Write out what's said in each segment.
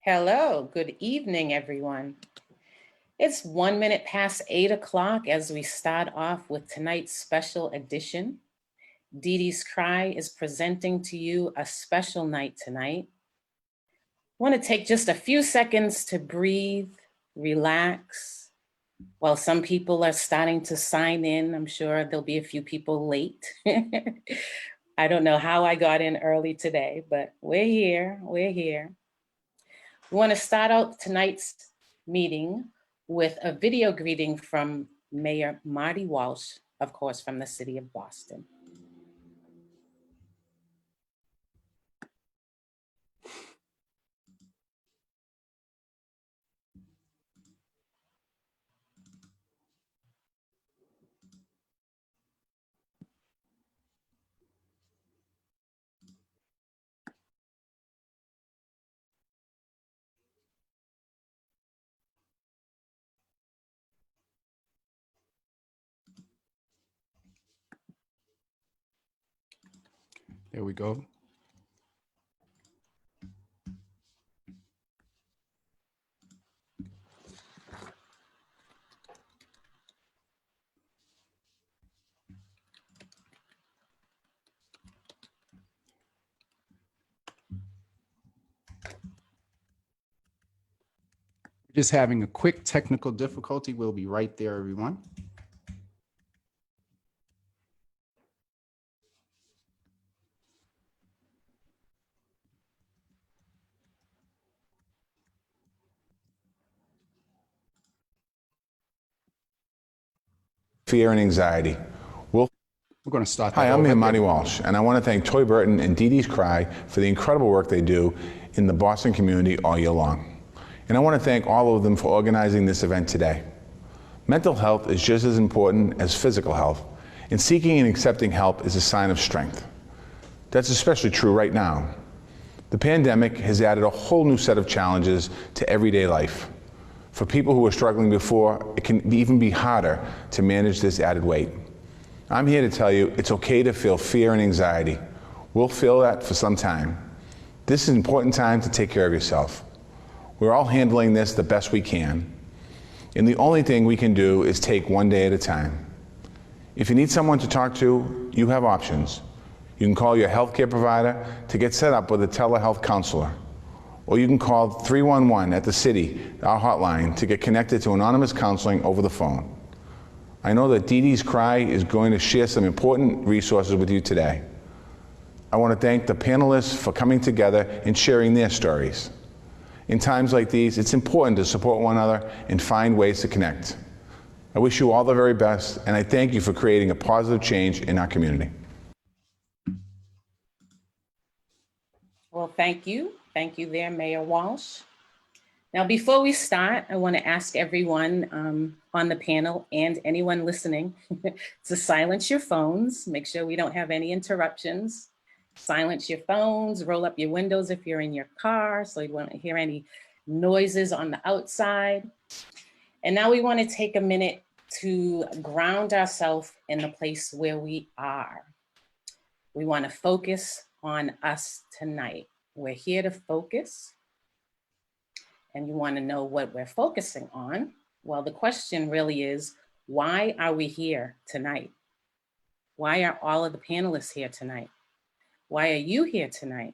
Hello, good evening, everyone. It's 1 minute past 8 o'clock as we start off with tonight's special edition. DeeDee's Cry is presenting to you a special night tonight. I want to take just a few seconds to breathe, relax. While some people are starting to sign in, I'm sure there'll be a few people late. I don't know how I got in early today, but we're here. We want to start out tonight's meeting with a video greeting from Mayor Marty Walsh, of course, from the city of Boston. There we go. Just having a quick technical difficulty. We'll be right there, everyone. Fear and anxiety. We're going to start. Hi, I'm Mayor Marty Walsh, and I want to thank Toy Burton and DeeDee's Cry for the incredible work they do in the Boston community all year long. And I want to thank all of them for organizing this event today. Mental health is just as important as physical health, and seeking and accepting help is a sign of strength. That's especially true right now. The pandemic has added a whole new set of challenges to everyday life. For people who were struggling before, it can even be harder to manage this added weight. I'm here to tell you it's okay to feel fear and anxiety. We'll feel that for some time. This is an important time to take care of yourself. We're all handling this the best we can. And the only thing we can do is take one day at a time. If you need someone to talk to, you have options. You can call your healthcare provider to get set up with a telehealth counselor. Or you can call 311 at the city, our hotline, to get connected to anonymous counseling over the phone. I know that DeeDee's Cry is going to share some important resources with you today. I want to thank the panelists for coming together and sharing their stories. In times like these, it's important to support one another and find ways to connect. I wish you all the very best, and I thank you for creating a positive change in our community. Well, thank you. Thank you there, Mayor Walsh. Now, before we start, I want to ask everyone on the panel and anyone listening to silence your phones. Make sure we don't have any interruptions. Silence your phones, roll up your windows if you're in your car so you won't hear any noises on the outside. And now we want to take a minute to ground ourselves in the place where we are. We want to focus on us tonight. We're here to focus. And you want to know what we're focusing on. Well, the question really is, why are we here tonight? Why are all of the panelists here tonight? Why are you here tonight?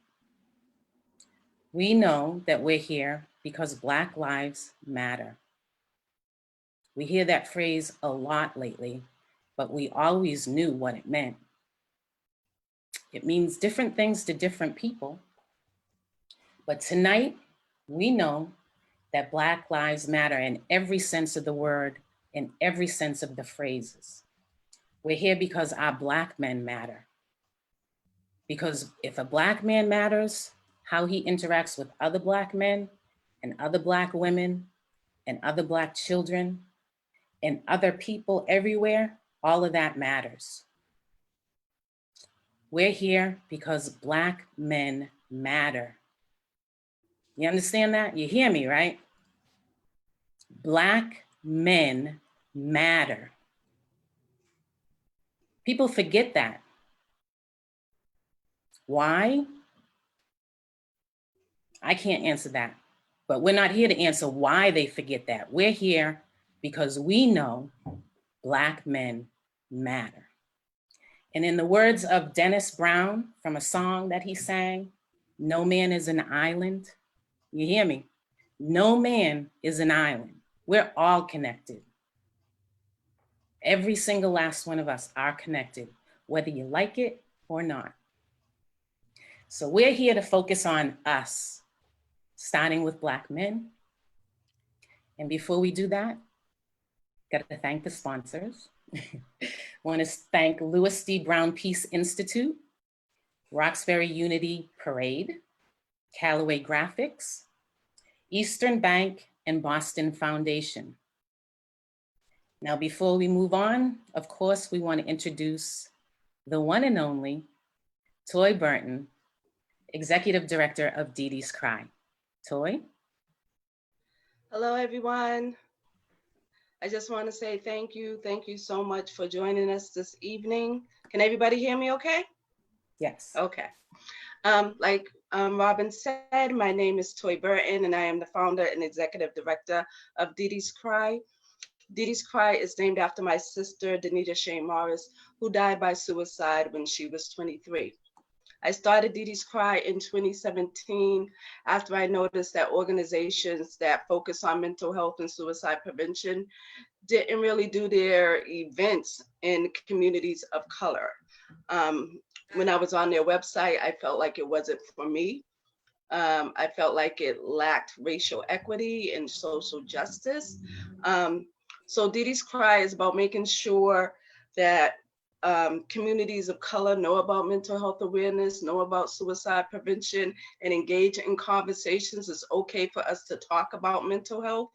We know that we're here because Black lives matter. We hear that phrase a lot lately, but we always knew what it meant. It means different things to different people. But tonight, we know that Black lives matter in every sense of the word, in every sense of the phrases. We're here because our Black men matter. Because if a Black man matters, how he interacts with other Black men and other Black women and other Black children and other people everywhere, all of that matters. We're here because Black men matter. You understand that? You hear me, right? Black men matter. People forget that. Why? I can't answer that, But we're not here to answer why they forget that. We're here because we know Black men matter. And in the words of Dennis Brown from a song that he sang, "No man is an island." You hear me? No man is an island. We're all connected. Every single last one of us are connected, whether you like it or not. So we're here to focus on us, starting with Black men. And before we do that, got to thank the sponsors. Want to thank Louis D. Brown Peace Institute, Roxbury Unity Parade, Callaway Graphics, Eastern Bank, and Boston Foundation. Now, before we move on, of course, we want to introduce the one and only Toy Burton, Executive Director of DeeDee's Cry. Toy? Hello, everyone. I just want to say thank you. Thank you so much for joining us this evening. Can everybody hear me okay? Yes. Okay. Like Robin said, my name is Toy Burton, and I am the founder and executive director of DeeDee's Cry. DeeDee's Cry is named after my sister, Denita Shayne Morris, who died by suicide when she was 23. I started DeeDee's Cry in 2017 after I noticed that organizations that focus on mental health and suicide prevention didn't really do their events in communities of color. When I was on their website, I felt like it wasn't for me. I felt like it lacked racial equity and social justice. So DeeDee's Cry is about making sure that communities of color know about mental health awareness, know about suicide prevention, and engage in conversations. It's okay for us to talk about mental health.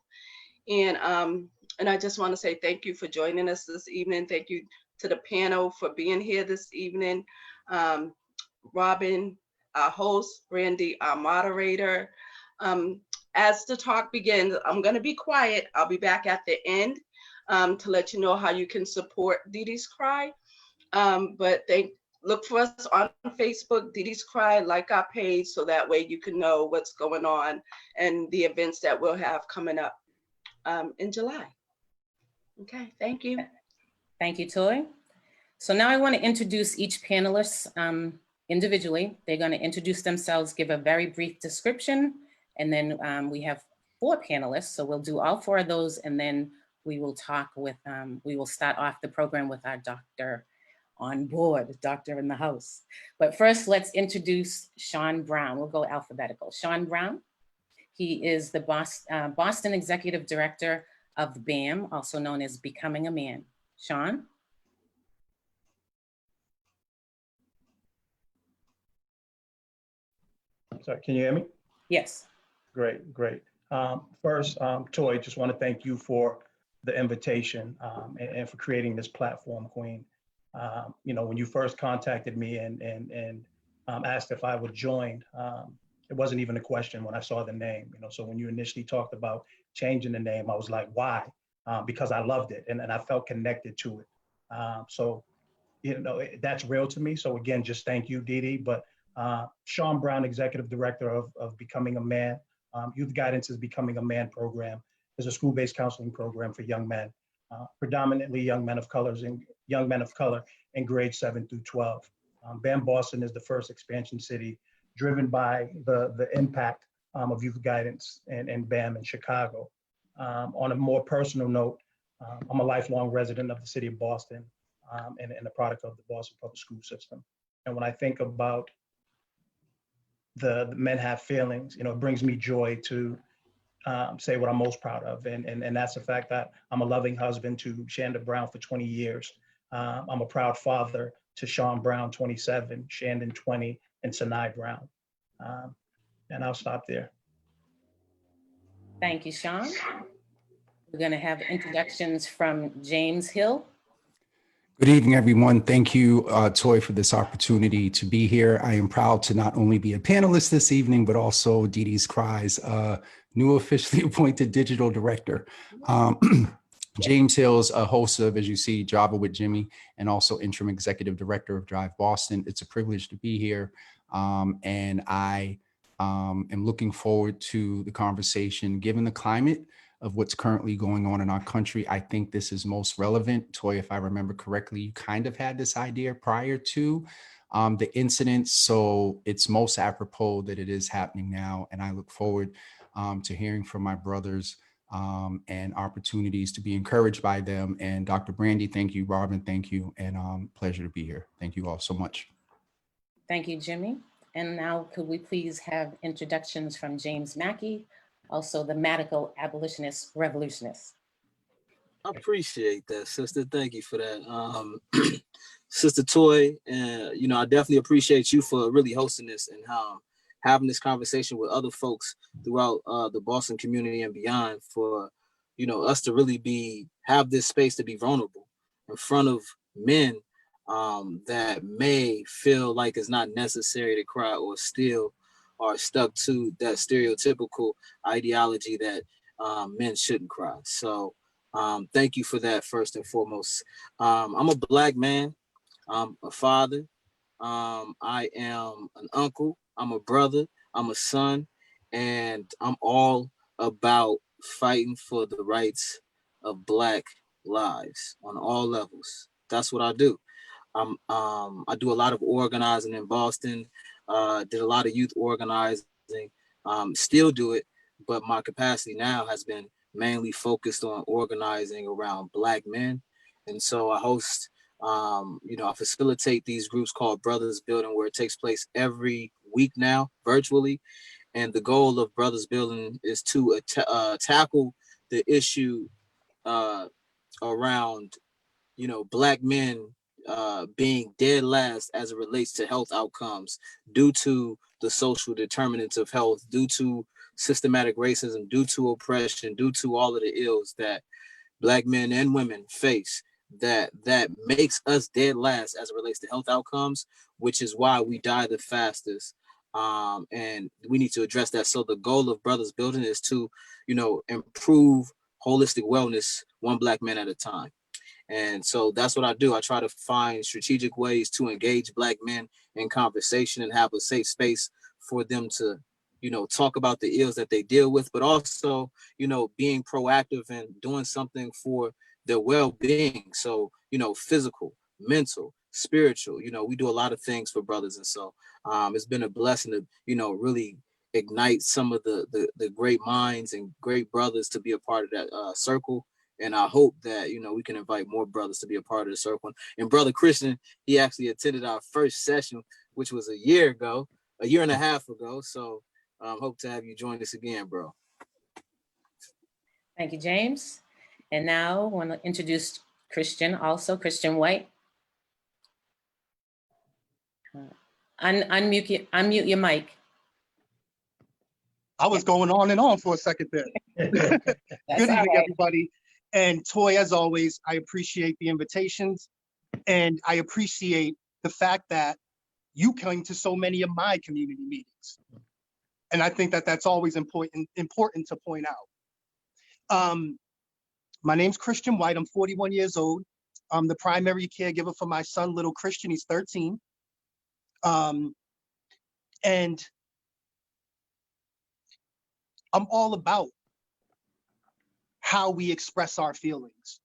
And I just want to say thank you for joining us this evening. Thank you to the panel for being here this evening. Robin, our host, Brandy, our moderator. As the talk begins, I'm going to be quiet. I'll be back at the end to let you know how you can support DeeDee's Cry. But look for us on Facebook, DeeDee's Cry, like our page, so that way you can know what's going on and the events that we'll have coming up in July. Okay, thank you. Thank you, Toy. So now I want to introduce each panelist individually. They're going to introduce themselves, give a very brief description, and then we have 4 panelists. So we'll do all 4 of those, and then we will talk with, we will start off the program with our doctor on board, doctor in the house. But first, let's introduce Shawn Brown. We'll go alphabetical. Shawn Brown, he is the Boston Executive Director of BAM, also known as Becoming a Man. Shawn? Sorry, can you hear me? Yes. Great, great. First, Toy, just want to thank you for the invitation and for creating this platform, Queen. You know, when you first contacted me and asked if I would join, it wasn't even a question when I saw the name, you know, so when you initially talked about changing the name, I was like, why? Because I loved it and I felt connected to it. So, you know, that's real to me. So again, just thank you, DeeDee. But Shawn Brown, Executive Director of Becoming a Man. Youth Guidance is Becoming a Man program. Is a school-based counseling program for young men, predominantly young men of color in grades 7 through 12. BAM Boston is the first expansion city driven by the impact of youth guidance and BAM in Chicago. On a more personal note, I'm a lifelong resident of the city of Boston and a product of the Boston public school system. And when I think about the men have feelings, you know, it brings me joy to say what I'm most proud of. And that's the fact that I'm a loving husband to Shanda Brown for 20 years. I'm a proud father to Shawn Brown, 27, Shandon, 20, and Sanai Brown. And I'll stop there. Thank you, Shawn. We're going to have introductions from James Hill. Good evening, everyone. Thank you, Toy, for this opportunity to be here. I am proud to not only be a panelist this evening, but also DeeDee's Cry's new officially appointed digital director. James Hill's a host of, as you see, Java with Jimmy, and also interim executive director of Drive Boston. It's a privilege to be here. And I am looking forward to the conversation. Given the climate of what's currently going on in our country, I think this is most relevant. Toy, if I remember correctly, you kind of had this idea prior to the incident, so it's most apropos that it is happening now. And I look forward to hearing from my brothers and opportunities to be encouraged by them. And Dr. Brandy, thank you. Robin, thank you. And pleasure to be here. Thank you all so much. Thank you, Jimmy. And now could we please have introductions from James Mackey, also the medical abolitionist revolutionist. I appreciate that, sister. Thank you for that. Sister Toy, and I definitely appreciate you for really hosting this and having this conversation with other folks throughout the Boston community and beyond, for us to really have this space to be vulnerable in front of men that may feel like it's not necessary to cry, or still are stuck to that stereotypical ideology that men shouldn't cry. So thank you for that, first and foremost. I'm a Black man. I'm a father. I am an uncle. I'm a brother. I'm a son. And I'm all about fighting for the rights of Black lives on all levels. That's what I do. I do a lot of organizing in Boston, did a lot of youth organizing, still do it, but my capacity now has been mainly focused on organizing around Black men. And so I host, I facilitate these groups called Brothers Building, where it takes place every week now, virtually. And the goal of Brothers Building is to tackle the issue around, Black men being dead last as it relates to health outcomes due to the social determinants of health, due to systematic racism, due to oppression, due to all of the ills that Black men and women face, that makes us dead last as it relates to health outcomes, which is why we die the fastest. And we need to address that. So the goal of Brothers Building is to, improve holistic wellness one Black man at a time. And so that's what I do. I try to find strategic ways to engage Black men in conversation and have a safe space for them to, talk about the ills that they deal with, but also, being proactive and doing something for their well-being. So, physical, mental, spiritual, we do a lot of things for brothers. And so it's been a blessing to, really ignite some of the great minds and great brothers to be a part of that circle. And I hope that, we can invite more brothers to be a part of the circle. And Brother Christian, he actually attended our first session, which was a year and a half ago. So hope to have you join us again, bro. Thank you, James. And now I want to introduce Christian White. Unmute your mic. I was going on and on for a second there. Good evening, everybody. And Toy, as always, I appreciate the invitations, and I appreciate the fact that you came to so many of my community meetings. And I think that that's always important to point out. My name's Christian White. I'm 41 years old. I'm the primary caregiver for my son, little Christian. He's 13. And I'm all about how we express our feelings.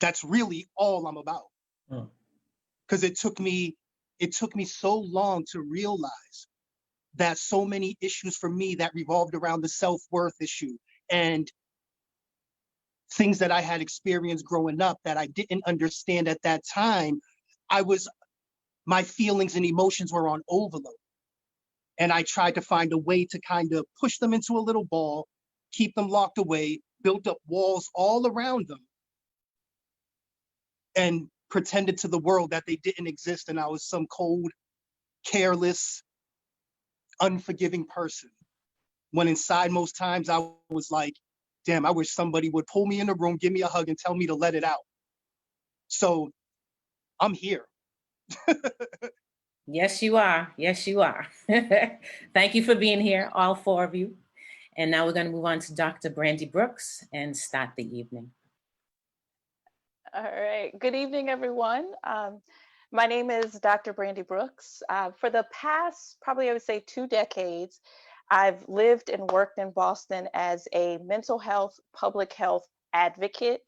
That's really all I'm about. Because it took me so long to realize that so many issues for me that revolved around the self-worth issue and things that I had experienced growing up that I didn't understand at that time, my feelings and emotions were on overload. And I tried to find a way to kind of push them into a little ball, keep them locked away, built up walls all around them, and pretended to the world that they didn't exist and I was some cold, careless, unforgiving person. When inside most times I was like, damn, I wish somebody would pull me in the room, give me a hug and tell me to let it out. So I'm here. Yes, you are. Yes, you are. Thank you for being here, all four of you. And now we're going to move on to Dr. Brandy Brooks and start the evening. All right. Good evening, everyone. My name is Dr. Brandy Brooks. For the past, probably I would say 2 decades, I've lived and worked in Boston as a mental health, public health advocate,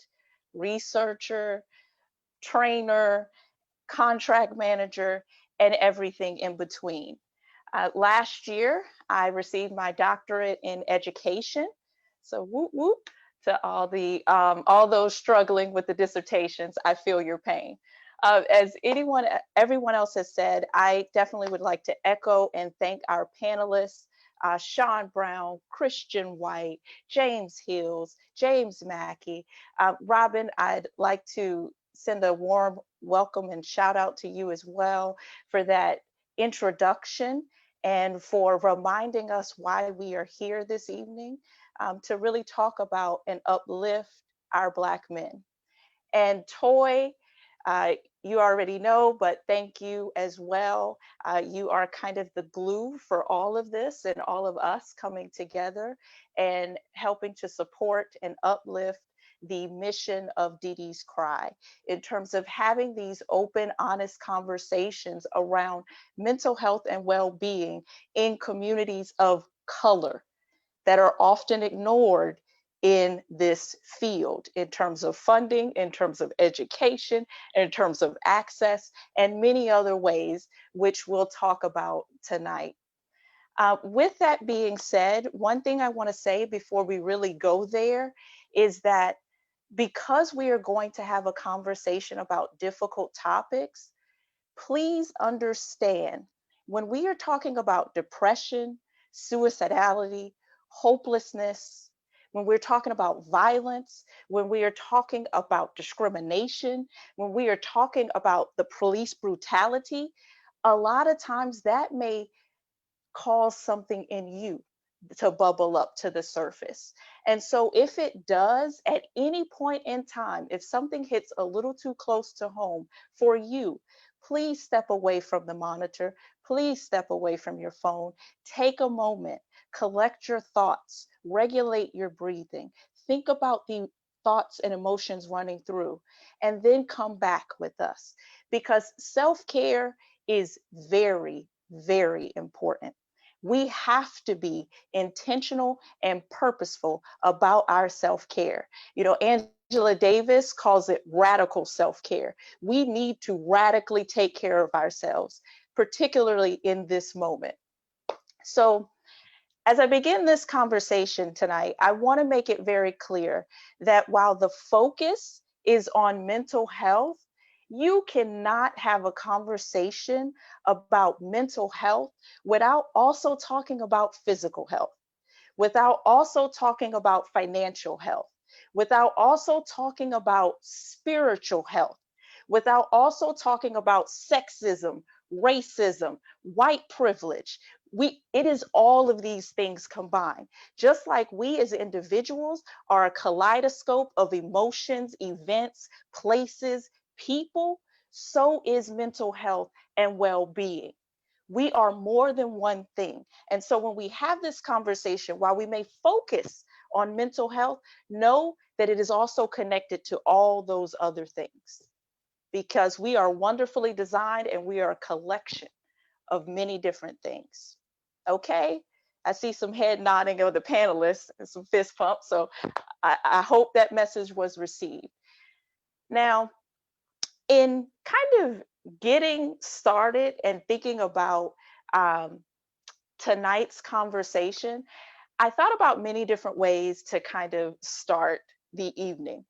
researcher, trainer, contract manager, and everything in between. Last year, I received my doctorate in education. So whoop whoop to all those struggling with the dissertations. I feel your pain. As everyone else has said, I definitely would like to echo and thank our panelists, Shawn Brown, Christian White, James Hills, James Mackey. Robin, I'd like to send a warm welcome and shout out to you as well for that introduction and for reminding us why we are here this evening, to really talk about and uplift our Black men. And Toy, you already know, but thank you as well. You are kind of the glue for all of this and all of us coming together and helping to support and uplift the mission of DeeDee's Cry in terms of having these open, honest conversations around mental health and well-being in communities of color that are often ignored in this field in terms of funding, in terms of education, in terms of access, and many other ways, which we'll talk about tonight. With that being said, one thing I want to say before we really go there is that because we are going to have a conversation about difficult topics, please understand when we are talking about depression, suicidality, hopelessness, when we're talking about violence, when we are talking about discrimination, when we are talking about the police brutality, a lot of times that may cause something in you to bubble up to the surface. And so if it does at any point in time, if something hits a little too close to home for you, please step away from the monitor. Please step away from your phone. Take a moment, collect your thoughts, regulate your breathing, think about the thoughts and emotions running through, and then come back with us because self-care is very, very important. We have to be intentional and purposeful about our self-care. You know, Angela Davis calls it radical self-care. We need to radically take care of ourselves, particularly in this moment. So, as I begin this conversation tonight, I want to make it very clear that while the focus is on mental health, you cannot have a conversation about mental health without also talking about physical health, without also talking about financial health, without also talking about spiritual health, without also talking about sexism, racism, white privilege. It is all of these things combined. Just like we as individuals are a kaleidoscope of emotions, events, places, people, so is mental health and well-being. We are more than one thing. And so when we have this conversation, while we may focus on mental health, know that it is also connected to all those other things because we are wonderfully designed and we are a collection of many different things. Okay? I see some head nodding of the panelists and some fist pumps. So I hope that message was received. Now, in kind of getting started and thinking about tonight's conversation, I thought about many different ways to kind of start the evening.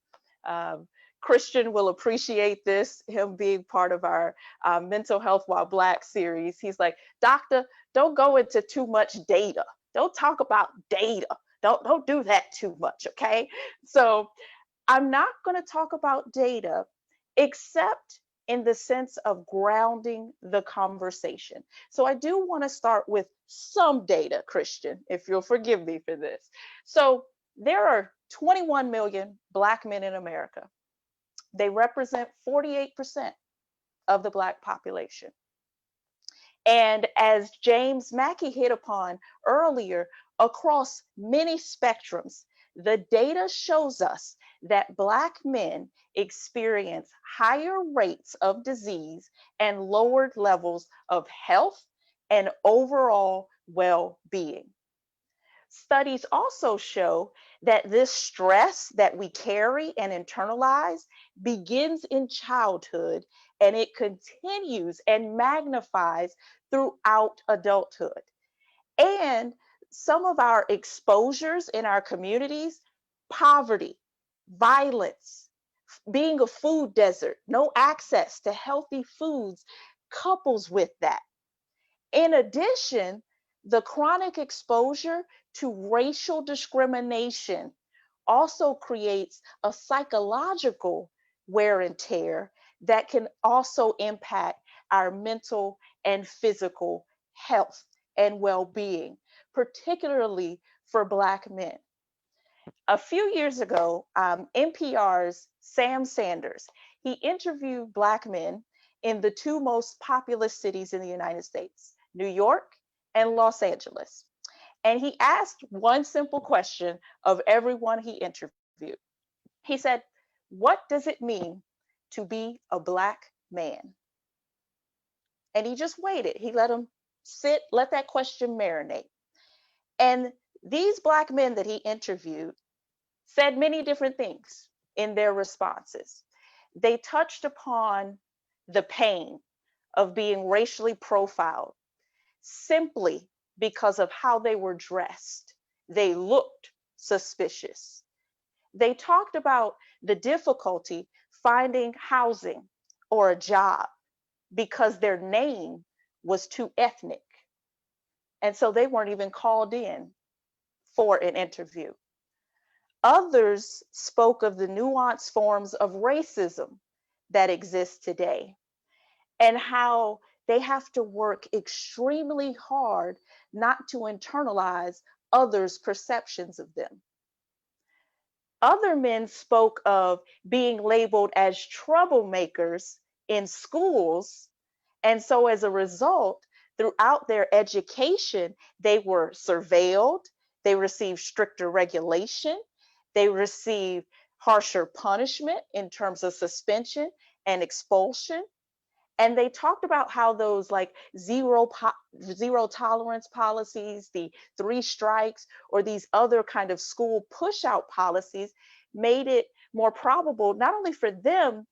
Christian will appreciate this, him being part of our Mental Health While Black series. He's like, Doctor, don't go into too much data. Don't talk about data. Don't do that too much, okay? So I'm not going to talk about data except in the sense of grounding the conversation. So I do want to start with some data, Christian, if you'll forgive me for this. So there are 21 million Black men in America. They represent 48% of the Black population. And as James Mackey hit upon earlier, across many spectrums, the data shows us that Black men experience higher rates of disease and lowered levels of health and overall well-being. Studies also show that this stress that we carry and internalize begins in childhood and it continues and magnifies throughout adulthood. And some of our exposures in our communities, poverty, violence, being a food desert, no access to healthy foods, couples with that. In addition, the chronic exposure to racial discrimination also creates a psychological wear and tear that can also impact our mental and physical health and well-being, particularly for Black men. A few years ago, NPR's Sam Sanders, he interviewed Black men in the two most populous cities in the United States, New York and Los Angeles. And he asked one simple question of everyone he interviewed. He said, "What does it mean to be a Black man?" And he just waited. He let him sit, let that question marinate. And these Black men that he interviewed said many different things in their responses. They touched upon the pain of being racially profiled simply because of how they were dressed. They looked suspicious. They talked about the difficulty finding housing or a job because their name was too ethnic. And so they weren't even called in for an interview. Others spoke of the nuanced forms of racism that exist today and how they have to work extremely hard not to internalize others' perceptions of them. Other men spoke of being labeled as troublemakers in schools, and so as a result, throughout their education, they were surveilled, they received stricter regulation, they received harsher punishment in terms of suspension and expulsion. And they talked about how those like zero tolerance policies, the 3 strikes, or these other kind of school push out policies made it more probable, not only for them,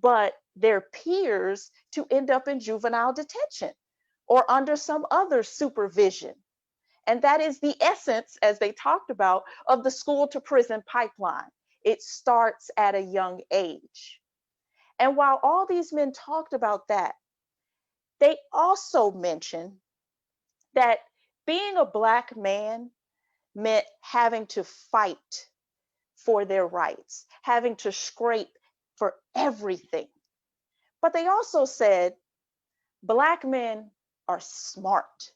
but their peers to end up in juvenile detention or under some other supervision. And that is the essence, as they talked about, of the school to prison pipeline. It starts at a young age. And while all these men talked about that, they also mentioned that being a Black man meant having to fight for their rights, having to scrape for everything. But they also said Black men are smart.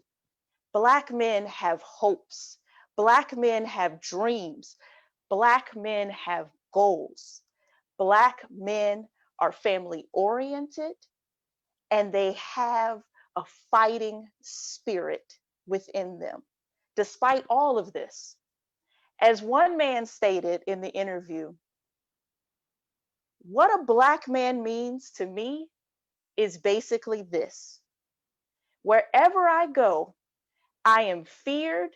Black men have hopes. Black men have dreams. Black men have goals. Black men are family oriented and they have a fighting spirit within them. Despite all of this, as one man stated in the interview, what a Black man means to me is basically this: wherever I go, I am feared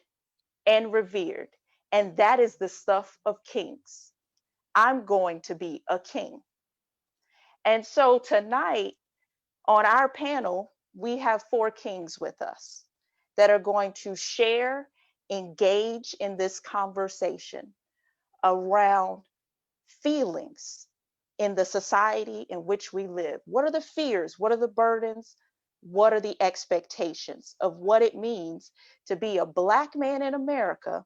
and revered, and that is the stuff of kings. I'm going to be a king. And so tonight on our panel, we have 4 kings with us that are going to share, engage in this conversation around feelings in the society in which we live. What are the fears? What are the burdens? What are the expectations of what it means to be a Black man in America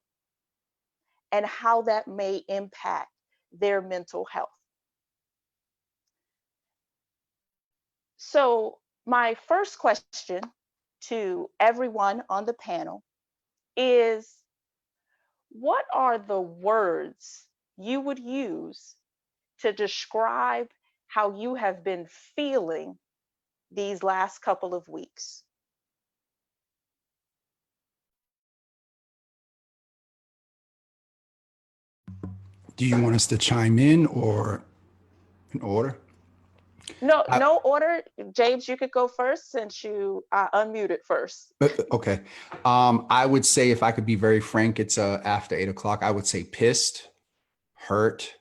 and how that may impact their mental health? So my first question to everyone on the panel is, what are the words you would use to describe how you have been feeling these last couple of weeks? Do you want us to chime in or in order? No, no order. James, you could go first since you unmuted first. Okay. I would say, if I could be very frank, it's after 8 o'clock. I would say pissed, hurt,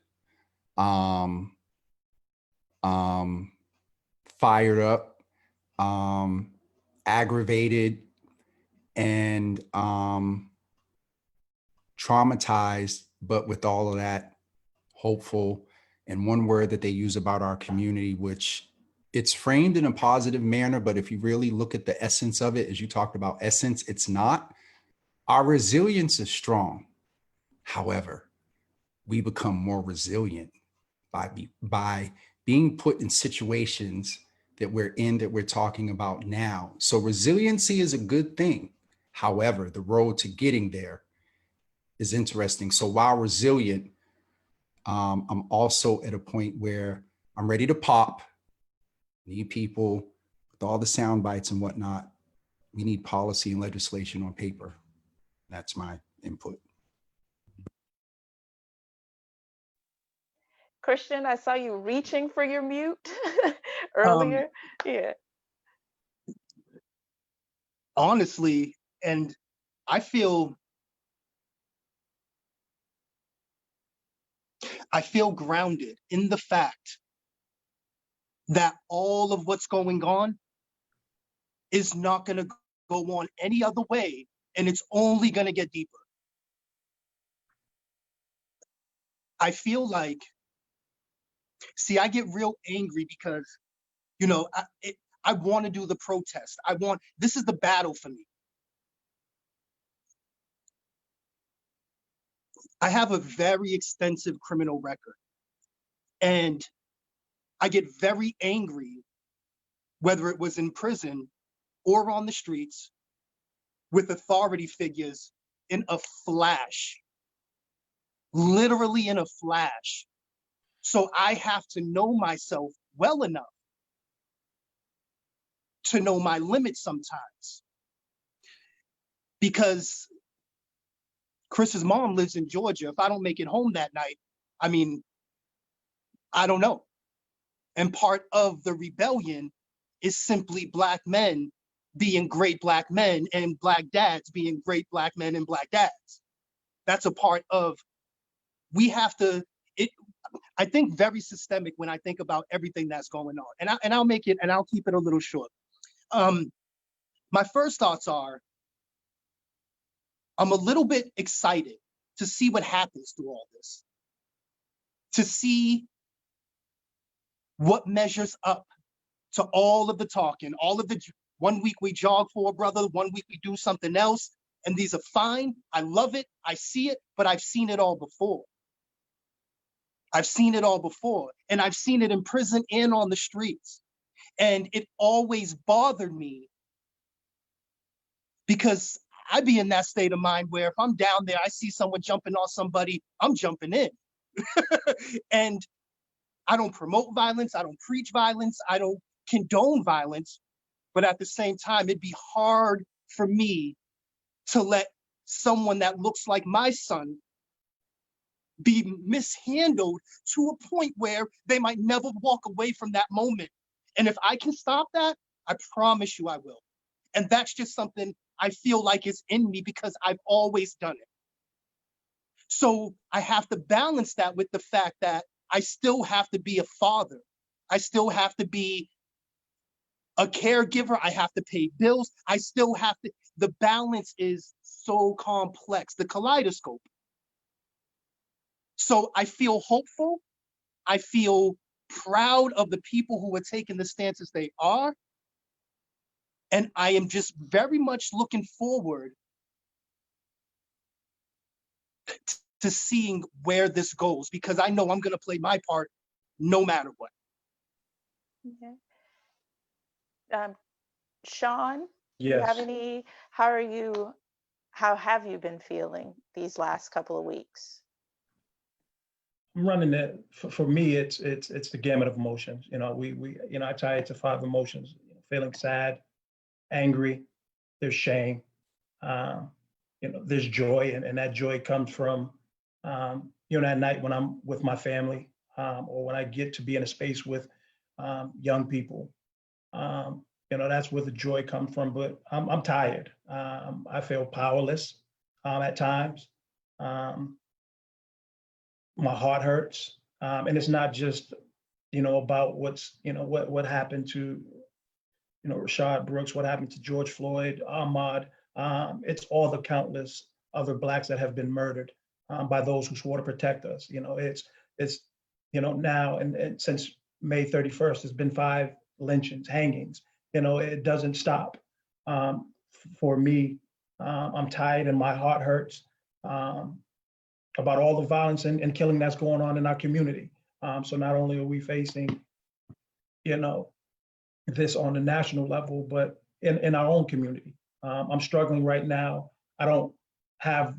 fired up, aggravated, and traumatized, but with all of that, hopeful. And one word that they use about our community, which it's framed in a positive manner, but if you really look at the essence of it, as you talked about essence, it's not. Our resilience is strong. However, we become more resilient by being put in situations that we're talking about now. So resiliency is a good thing. However, the road to getting there is interesting. So while resilient, I'm also at a point where I'm ready to pop. Need people with all the sound bites and whatnot. We need policy and legislation on paper. That's my input. Christian, I saw you reaching for your mute earlier. Yeah. Honestly, and I feel grounded in the fact that all of what's going on is not going to go on any other way, and it's only going to get deeper. I feel like, see, I get real angry because, you know, I want to do the protest. This is the battle for me. I have a very extensive criminal record, and I get very angry, whether it was in prison or on the streets, with authority figures in a flash, literally in a flash. So I have to know myself well enough to know my limits sometimes. Because Chris's mom lives in Georgia. If I don't make it home that night, I mean, I don't know. And part of the rebellion is simply Black men being great Black men and Black dads being great Black men and Black dads. That's a part of, we have to, I think very systemic when I think about everything that's going on. And I'll keep it a little short. My first thoughts are, I'm a little bit excited to see what happens through all this, to see what measures up to all of the talking, all of the, 1 week we jog for a brother, 1 week we do something else, and these are fine. I love it, I see it, but I've seen it all before. I've seen it all before, and I've seen it in prison and on the streets. And it always bothered me because I be in that state of mind where if I'm down there, I see someone jumping on somebody, I'm jumping in. And I don't promote violence, I don't preach violence, I don't condone violence, but at the same time, it'd be hard for me to let someone that looks like my son be mishandled to a point where they might never walk away from that moment. And if I can stop that, I promise you I will. And that's just something I feel like is in me because I've always done it. So I have to balance that with the fact that I still have to be a father. I still have to be a caregiver. I have to pay bills. I still have to, the balance is so complex, the kaleidoscope. So I feel hopeful. I feel proud of the people who are taking the stances they are. And I am just very much looking forward to seeing where this goes, because I know I'm going to play my part no matter what. Okay. Shawn, Yes. do you have any, how have you been feeling these last couple of weeks? I'm running it for me. It's the gamut of emotions. You know, I tie it to 5 emotions: feeling sad, angry, there's shame, there's joy, and that joy comes from At night when I'm with my family, or when I get to be in a space with young people, that's where the joy comes from. But I'm tired. I feel powerless at times. My heart hurts, and it's not just about what happened to Rashad Brooks, what happened to George Floyd, Ahmaud. It's all the countless other Blacks that have been murdered by those who swore to protect us. It's now and since May 31st, there's been 5 lynchings, hangings. It doesn't stop. For me, I'm tired and my heart hurts about all the violence and killing that's going on in our community. So not only are we facing, this on the national level, but in our own community. I'm struggling right now. I don't have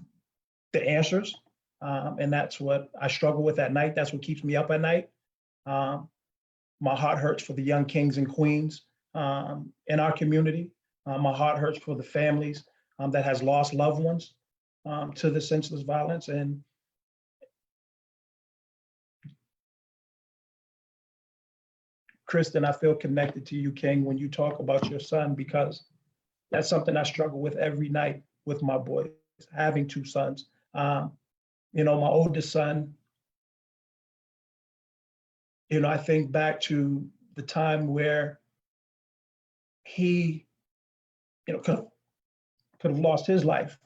the answers. And that's what I struggle with at night. That's what keeps me up at night. My heart hurts for the young kings and queens in our community. My heart hurts for the families that has lost loved ones to the senseless violence. And Kristen, I feel connected to you, King, when you talk about your son, because that's something I struggle with every night with my boys, having 2 sons. My oldest son, I think back to the time where he, could have lost his life,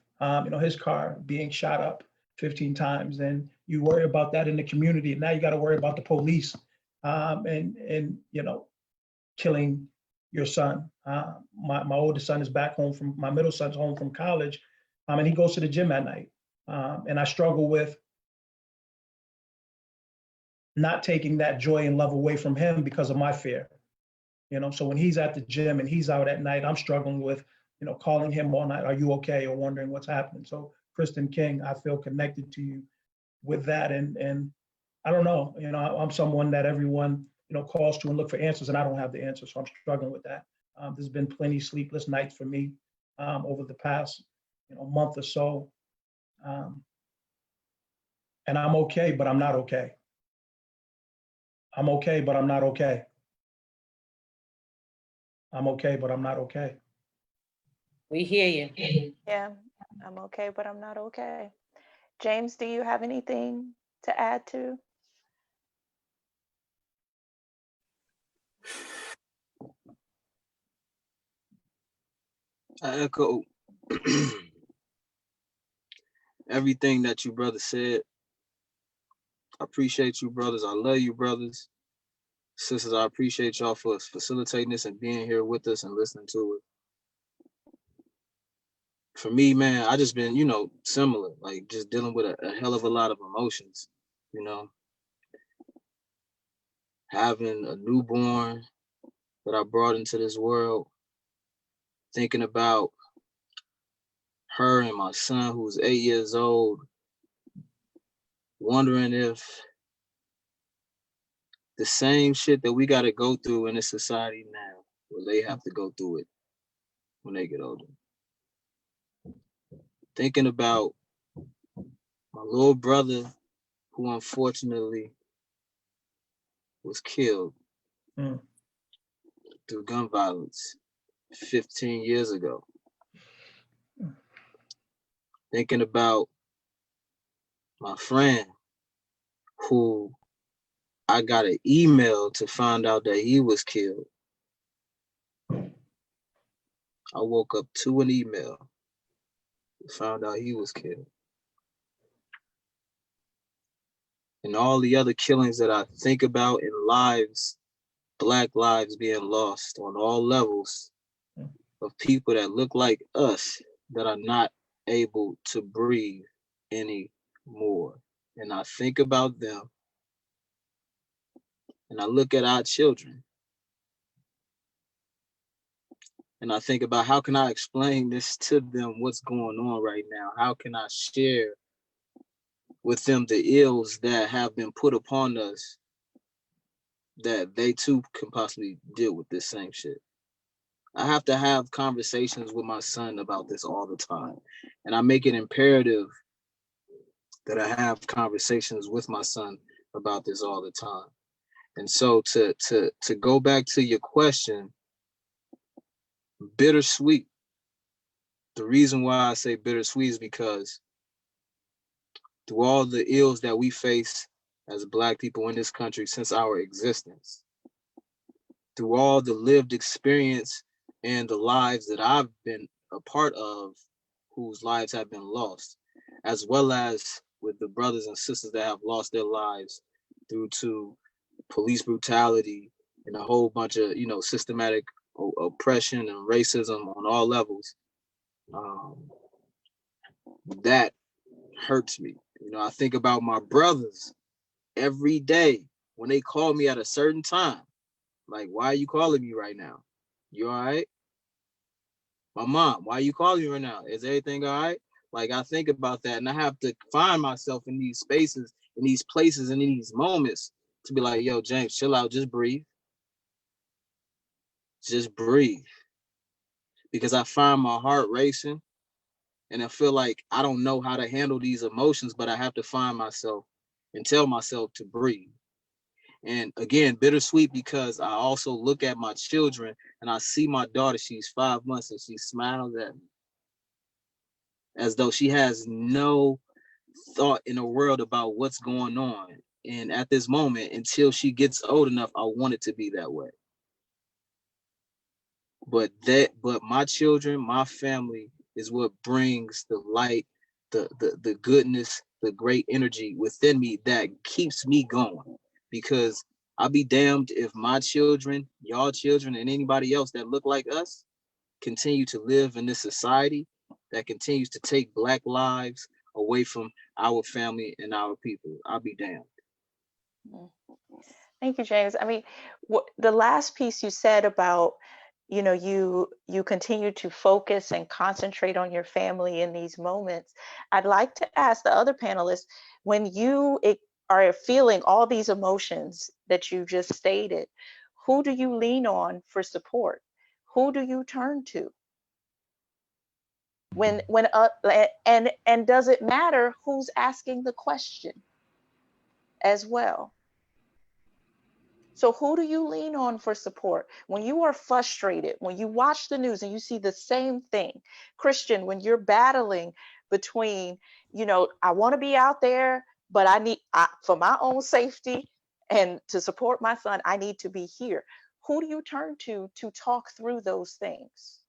his car being shot up 15 times. And you worry about that in the community. And now you got to worry about the police and killing your son. My oldest son is back home from, my middle son's home from college, and he goes to the gym at night. And I struggle with not taking that joy and love away from him because of my fear. So when he's at the gym and he's out at night, I'm struggling with, calling him all night, are you okay? Or wondering what's happening. So Kristen King, I feel connected to you with that. And I don't know, I'm someone that everyone, calls to and look for answers, and I don't have the answers. So I'm struggling with that. There's been plenty sleepless nights for me over the past, month or so. And I'm okay, but I'm not okay. I'm okay, but I'm not okay. I'm okay, but I'm not okay. We hear you. Yeah, I'm okay, but I'm not okay. James, do you have anything to add to? I echo everything that you brothers said. I appreciate you, brothers. I love you, brothers. Sisters, I appreciate y'all for facilitating this and being here with us and listening to it. For me, man, I just been, similar, like just dealing with a hell of a lot of emotions, having a newborn that I brought into this world, thinking about her and my son who's 8 years old, wondering if the same shit that we got to go through in this society now, will they have to go through it when they get older. Thinking about my little brother who unfortunately was killed through gun violence 15 years ago. Thinking about my friend who I got an email to find out that he was killed. I woke up to an email, found out he was killed. And all the other killings that I think about in lives, Black lives being lost on all levels of people that look like us that are not able to breathe anymore. And I think about them and I look at our children and I think about how can I explain this to them, what's going on right now? How can I share with them the ills that have been put upon us that they too can possibly deal with this same shit? I have to have conversations with my son about this all the time. And I make it imperative that I have conversations with my son about this all the time. And so to go back to your question, bittersweet. The reason why I say bittersweet is because through all the ills that we face as Black people in this country since our existence, through all the lived experience and the lives that I've been a part of, whose lives have been lost, as well as with the brothers and sisters that have lost their lives due to police brutality and a whole bunch of, systematic oppression and racism on all levels. That hurts me. I think about my brothers every day when they call me at a certain time. Like, why are you calling me right now? You all right? My mom, why are you calling me right now? Is everything all right? Like, I think about that, and I have to find myself in these spaces, in these places, and in these moments to be like, yo, James, chill out, just breathe. Just breathe. Because I find my heart racing, and I feel like I don't know how to handle these emotions, but I have to find myself and tell myself to breathe. And again, bittersweet because I also look at my children and I see my daughter, she's 5 months, and she smiles at me as though she has no thought in the world about what's going on. And at this moment, until she gets old enough, I want it to be that way. But my children, my family is what brings the light, the goodness, the great energy within me that keeps me going. Because I'll be damned if my children, y'all children, and anybody else that look like us continue to live in this society that continues to take Black lives away from our family and our people. I'll be damned. Thank you, James. I mean, the last piece you said about, you continue to focus and concentrate on your family in these moments. I'd like to ask the other panelists, when you are feeling all these emotions that you just stated, who do you lean on for support? Who do you turn to? And does it matter who's asking the question as well? So who do you lean on for support? When you are frustrated, when you watch the news and you see the same thing, Christian, when you're battling between, I want to be out there, but for my own safety and to support my son, I need to be here. Who do you turn to talk through those things?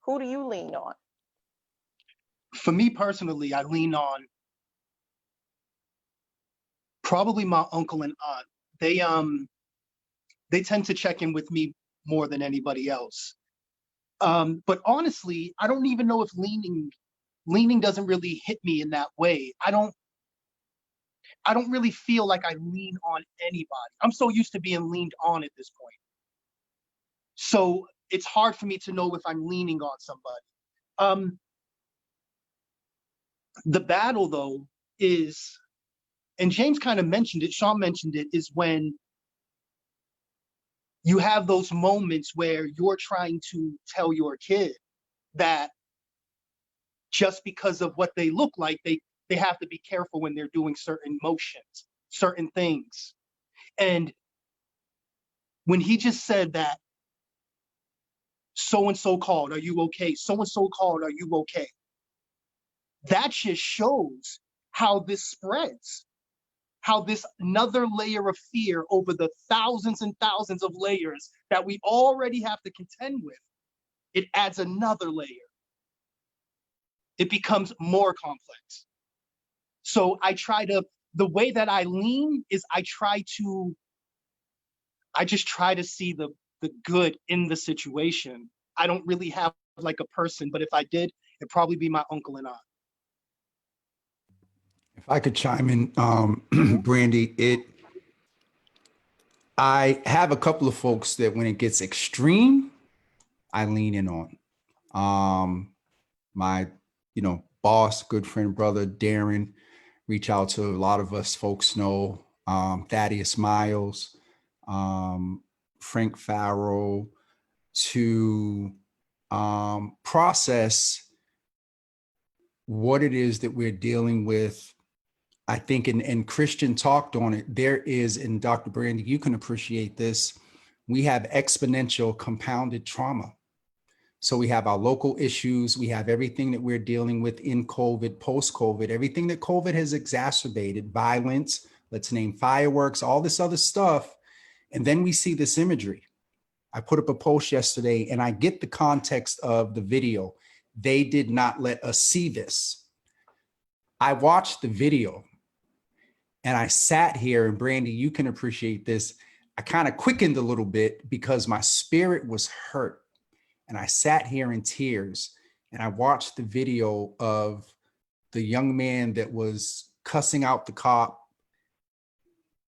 Who do you lean on? For me personally, I lean on probably my uncle and aunt. They tend to check in with me more than anybody else. But honestly, I don't even know if leaning doesn't really hit me in that way. I don't really feel like I lean on anybody. I'm so used to being leaned on at this point. So it's hard for me to know if I'm leaning on somebody. The battle though is, and James kind of mentioned it, Shawn mentioned it, is when you have those moments where you're trying to tell your kid that just because of what they look like, they have to be careful when they're doing certain motions, certain things. And when he just said that, so-and-so called, are you okay? So-and-so called, are you okay? That just shows how this spreads, how this another layer of fear over the thousands and thousands of layers that we already have to contend with, it adds another layer. It becomes more complex. So the way that I lean is I just try to see the good in the situation. I don't really have like a person, but if I did, it'd probably be my uncle and aunt. If I could chime in, Brandy, I have a couple of folks that when it gets extreme, I lean in on. My, boss, good friend, brother, Darren, reach out to a lot of us folks know, Thaddeus Miles, Frank Farrell, to process what it is that we're dealing with I think, and Christian talked on it, there is, and Dr. Brandy, you can appreciate this, we have exponential compounded trauma. So we have our local issues, we have everything that we're dealing with in COVID, post-COVID, everything that COVID has exacerbated, violence, let's name fireworks, all this other stuff. And then we see this imagery. I put up a post yesterday and I get the context of the video. They did not let us see this. I watched the video and I sat here, and Brandy, you can appreciate this. I kind of quickened a little bit because my spirit was hurt. And I sat here in tears and I watched the video of the young man that was cussing out the cop.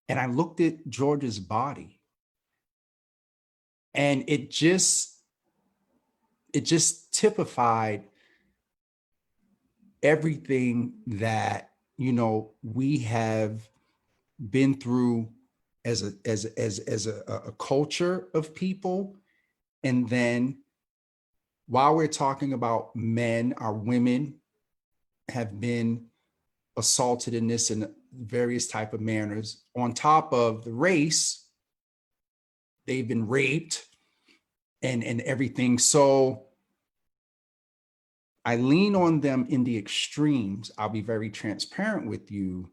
And I looked at George's body, and it just typified everything that, you know, we have been through as a culture of people. And then while we're talking about men, our women have been assaulted in this in various type of manners. On top of the race, they've been raped and everything. So I lean on them in the extremes. I'll be very transparent with you.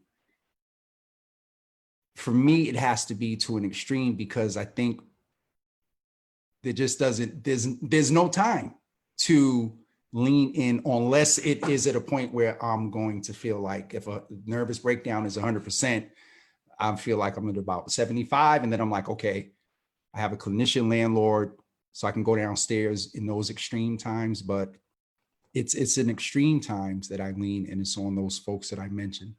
For me, it has to be to an extreme because I think there just doesn't, there's no time to lean in unless it is at a point where I'm going to feel like if a nervous breakdown is 100%, I feel like I'm at about 75. And then I'm like, okay, I have a clinician landlord, so I can go downstairs in those extreme times, but it's in extreme times that I lean, and it's on those folks that I mentioned.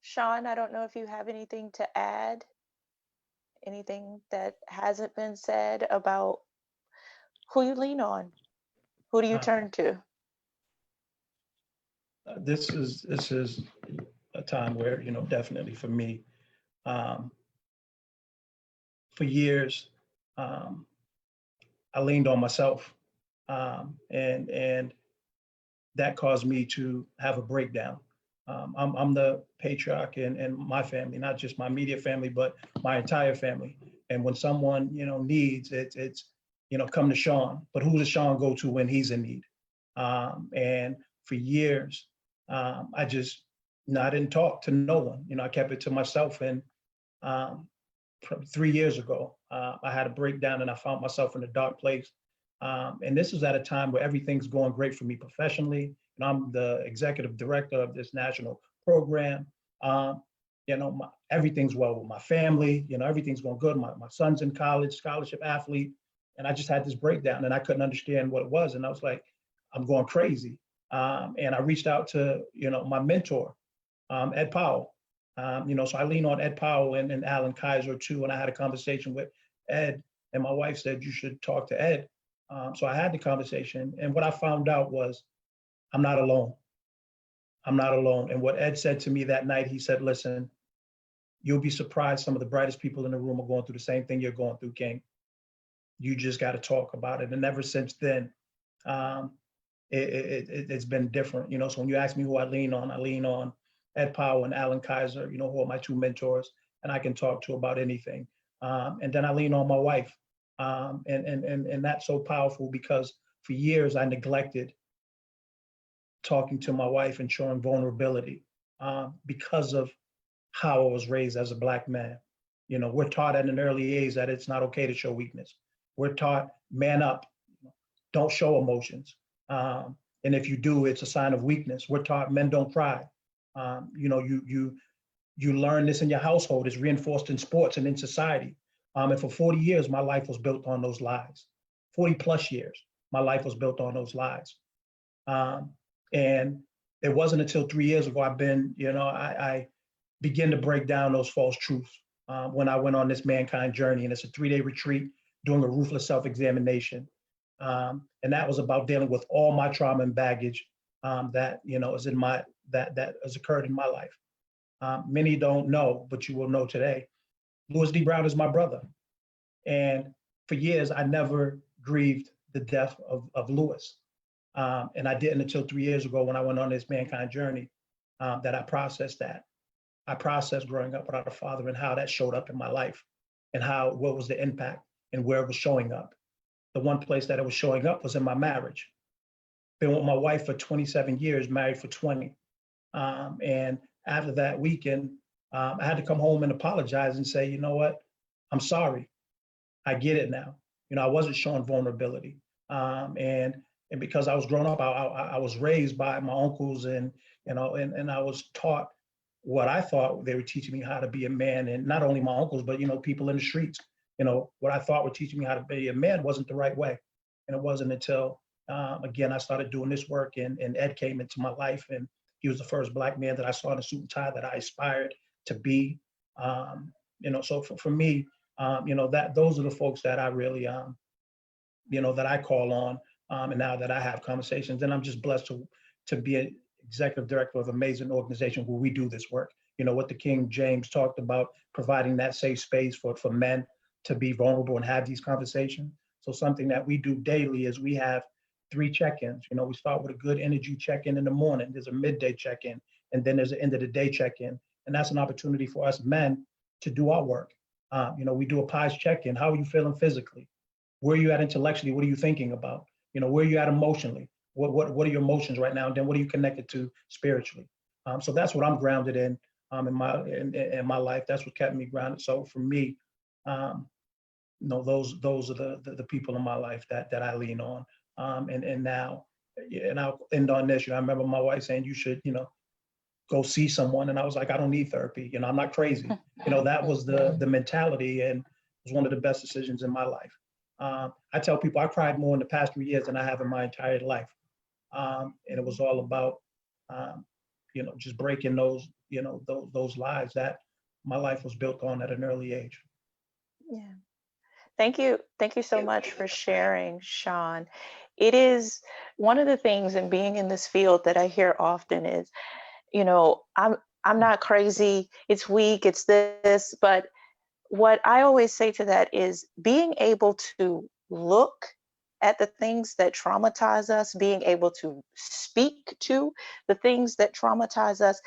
Shawn, I don't know if you have anything to add, anything that hasn't been said about who you lean on, who do you turn to? This is a time where, you know, definitely for me, for years, I leaned on myself, and that caused me to have a breakdown. I'm the patriarch in my family, not just my immediate family, but my entire family. And when someone, you know, needs, it's you know, come to Shawn. But who does Shawn go to when he's in need? And for years, I just, you know, I didn't talk to no one. You know, I kept it to myself. And 3 years ago, I had a breakdown and I found myself in a dark place. And this is at a time where everything's going great for me professionally. And I'm the executive director of this national program. You know, everything's well with my family. You know, everything's going good. My son's in college, scholarship athlete. And I just had this breakdown and I couldn't understand what it was. And I was like, I'm going crazy. And I reached out to, you know, my mentor, Ed Powell. You know, so I lean on Ed Powell and Alan Kaiser too. And I had a conversation with Ed, and my wife said, you should talk to Ed. So I had the conversation. And what I found out was, I'm not alone. I'm not alone. And what Ed said to me that night, he said, listen, you'll be surprised some of the brightest people in the room are going through the same thing you're going through, King. You just got to talk about it. And ever since then, it's been different. You know, so when you ask me who I lean on Ed Powell and Alan Kaiser, you know, who are my two mentors, and I can talk to about anything. And then I lean on my wife. And that's so powerful because for years I neglected talking to my wife and showing vulnerability because of how I was raised as a Black man. You know, we're taught at an early age that it's not okay to show weakness. We're taught, man up, don't show emotions. And if you do, it's a sign of weakness. We're taught men don't cry. You know, you learn this in your household, it's reinforced in sports and in society. And for 40 years, my life was built on those lies. 40 plus years, my life was built on those lies. And it wasn't until 3 years ago I began to break down those false truths when I went on this mankind journey. And it's a 3-day retreat doing a ruthless self-examination. And that was about dealing with all my trauma and baggage that, you know, is in my, that has occurred in my life. Many don't know, but you will know today. Louis D. Brown is my brother. And for years, I never grieved the death of Louis. And I didn't until 3 years ago when I went on this mankind journey that I processed that. I processed growing up without a father and how that showed up in my life and what was the impact and where it was showing up. The one place that it was showing up was in my marriage. Been with my wife for 27 years, married for 20. And after that weekend, I had to come home and apologize and say, you know what, I'm sorry. I get it now. You know, I wasn't showing vulnerability. And because I was grown up, I was raised by my uncles and I was taught what I thought they were teaching me how to be a man, and not only my uncles, but, people in the streets, what I thought were teaching me how to be a man wasn't the right way. And it wasn't until, again, I started doing this work and Ed came into my life, and he was the first Black man that I saw in a suit and tie that I aspired to be. So for me, those are the folks that I really, that I call on. And now that I have conversations, and I'm just blessed to be an executive director of an amazing organization where we do this work. What the King James talked about, providing that safe space for men to be vulnerable and have these conversations. So something that we do daily is we have 3 check-ins. We start with a good energy check-in in the morning. There's a midday check-in, and then there's an end of the day check-in. And that's an opportunity for us men to do our work. We do a pies check-in. How are you feeling physically? Where are you at intellectually? What are you thinking about? Where are you at emotionally? What are your emotions right now? And then what are you connected to spiritually? So that's what I'm grounded in my life. That's what kept me grounded. So for me, those are the people in my life that I lean on. And now, and I'll end on this. I remember my wife saying, you should, go see someone. And I was like, I don't need therapy. I'm not crazy. That was the mentality, and it was one of the best decisions in my life. I tell people I cried more in the past 3 years than I have in my entire life. And it was all about, just breaking those lies that my life was built on at an early age. Yeah. Thank you. Thank you so much for sharing, Shawn. It is one of the things in being in this field that I hear often is, I'm not crazy, it's weak, it's this, but what I always say to that is being able to look at the things that traumatize us, being able to speak to the things that traumatize us,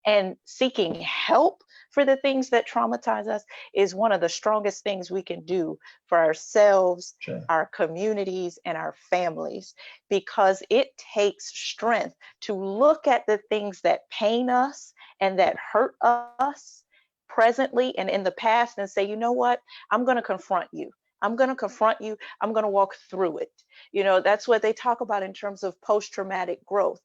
and seeking help for the things that traumatize us is one of the strongest things we can do for ourselves, Sure. our communities, and our families, because it takes strength to look at the things that pain us and that hurt us presently and in the past and say, you know what, I'm going to confront you. I'm going to confront you. I'm going to walk through it. That's what they talk about in terms of post-traumatic growth.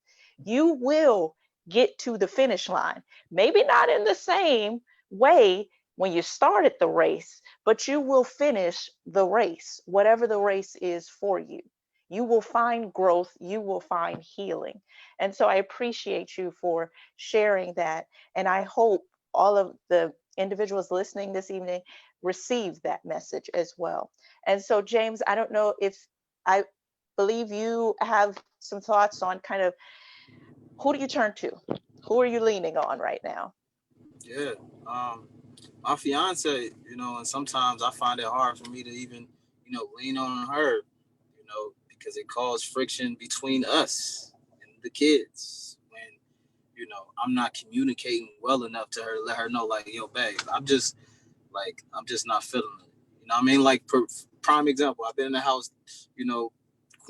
You will get to the finish line, maybe not in the same way when you started the race, but you will finish the race, whatever the race is for you. You will find growth, you will find healing. And so I appreciate you for sharing that. And I hope all of the individuals listening this evening receive that message as well. And so, James, I don't know if I believe you have some thoughts on kind of who do you turn to? Who are you leaning on right now? Yeah, my fiance, and sometimes I find it hard for me to even, lean on her, because it caused friction between us and the kids when, I'm not communicating well enough to her, let her know, like, yo, babe, I'm just not feeling it. I mean? Like, prime example, I've been in the house,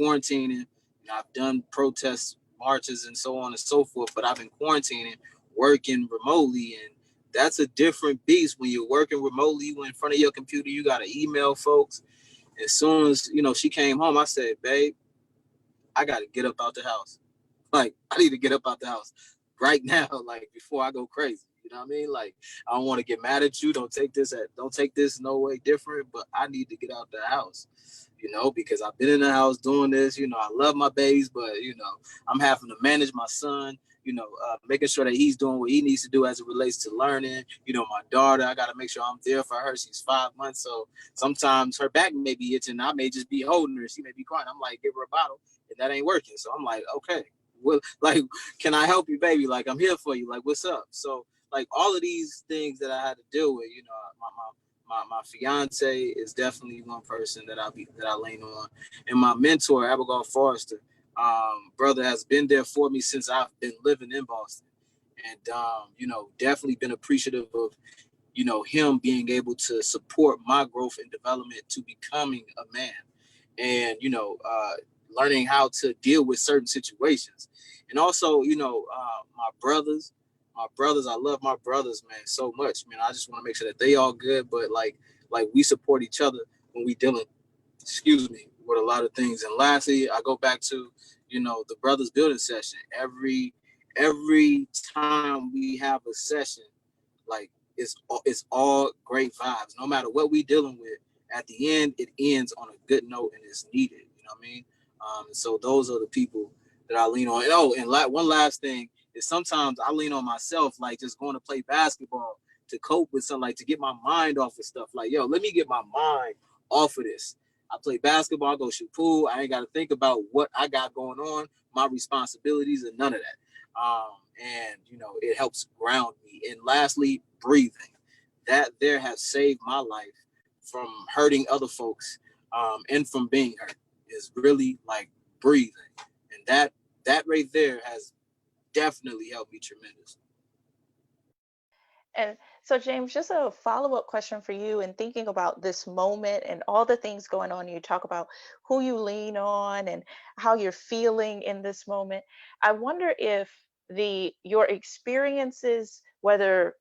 quarantining, and I've done protests, marches, and so on and so forth, but I've been quarantining, working remotely, and that's a different beast when you're working remotely. You in front of your computer, you got to email folks. As soon as, she came home, I said, babe, I got to get up out the house. Like, I need to get up out the house right now, like, before I go crazy. You know what I mean? Like, I don't want to get mad at you. Don't take this no way different, but I need to get out the house, because I've been in the house doing this. I love my babies, but, I'm having to manage my son, making sure that he's doing what he needs to do as it relates to learning. My daughter, I got to make sure I'm there for her. She's 5 months. So sometimes her back may be itching. I may just be holding her. She may be crying. I'm like, give her a bottle, and that ain't working. So I'm like, okay, well, like, can I help you, baby? Like, I'm here for you. Like, what's up? So, like, all of these things that I had to deal with, my fiance is definitely one person that I lean on, and my mentor, Abigail Forrester. Brother has been there for me since I've been living in Boston. And, you know, definitely been appreciative of, you know, him being able to support my growth and development to becoming a man and, you know, learning how to deal with certain situations. And also, you know, my brothers, I love my brothers, man, so much, man. I just want to make sure that they all good, but like we support each other when we dealing, with a lot of things. And lastly, I go back to, you know, the brothers building session. Every time we have a session, like it's all great vibes. No matter what we dealing with, at the end, it ends on a good note and it's needed. You know what I mean? So those are the people that I lean on. And one last thing is sometimes I lean on myself, like just going to play basketball to cope with something, like to get my mind off of stuff. Like, yo, let me get my mind off of this. I play basketball, I go shoot pool. I ain't got to think about what I got going on, my responsibilities, and none of that. And, you know, it helps ground me. And lastly, breathing. That there has saved my life from hurting other folks and from being hurt, is really like breathing. And that right there has definitely helped me tremendously. And so, James, just a follow-up question for you, and thinking about this moment and all the things going on. You talk about who you lean on and how you're feeling in this moment. I wonder if your experiences, whether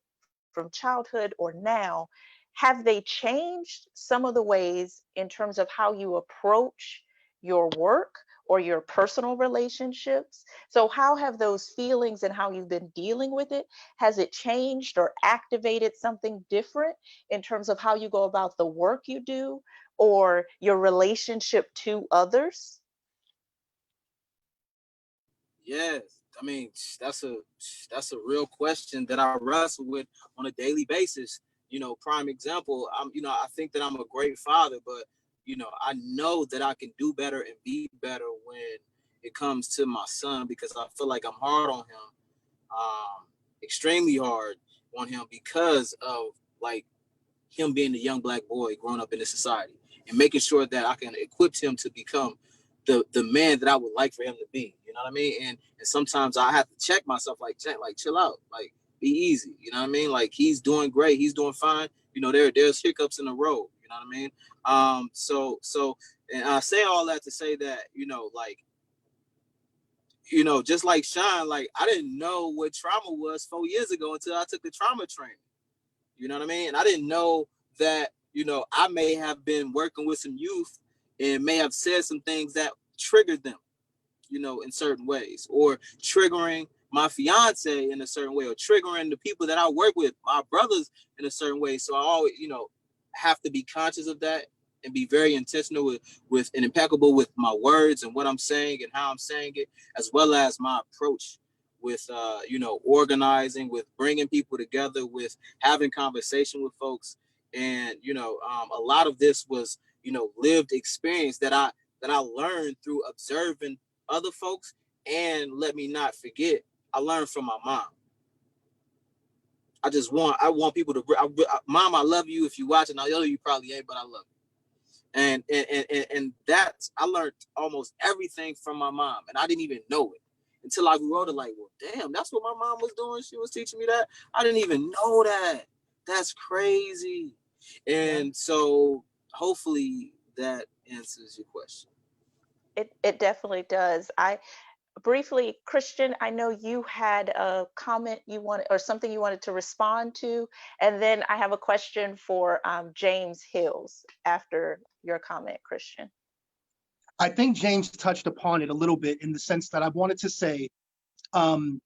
from childhood or now, have they changed some of the ways in terms of how you approach your work or your personal relationships? So how have those feelings and how you've been dealing with it, has it changed or activated something different in terms of how you go about the work you do or your relationship to others? Yes, I mean, that's a real question that I wrestle with on a daily basis. You know, prime example, I think that I'm a great father, but you know, I know that I can do better and be better when it comes to my son, because I feel like I'm hard on him, extremely hard on him, because of like him being a young Black boy growing up in this society, and making sure that I can equip him to become the man that I would like for him to be. You know what I mean? And sometimes I have to check myself, like chill out, like be easy. You know what I mean? Like he's doing great, he's doing fine. You know, there's hiccups in the road. You know what I mean? So and I say all that to say that, you know, like, you know, just like Shawn, like I didn't know what trauma was 4 years ago until I took the trauma training. You know what I mean? And I didn't know that, you know, I may have been working with some youth and may have said some things that triggered them, you know, in certain ways, or triggering my fiance in a certain way, or triggering the people that I work with, my brothers, in a certain way. So I always, you know, have to be conscious of that and be very intentional with and impeccable with my words and what I'm saying and how I'm saying it, as well as my approach with, you know, organizing, with bringing people together, with having conversation with folks. And, you know, a lot of this was, you know, lived experience that I learned through observing other folks. And let me not forget, I learned from my mom. I want people to, Mom, I love you. If you watching, I know you probably ain't, but I love you. And that's, I learned almost everything from my mom, and I didn't even know it until I grew older. Like, well, damn, that's what my mom was doing. She was teaching me that. I didn't even know that. That's crazy. And so hopefully that answers your question. It definitely does. I briefly, Christian, I know you had a comment you wanted, or something you wanted to respond to, and then I have a question for James Hills after your comment, Christian. I think James touched upon it a little bit, in the sense that I wanted to say that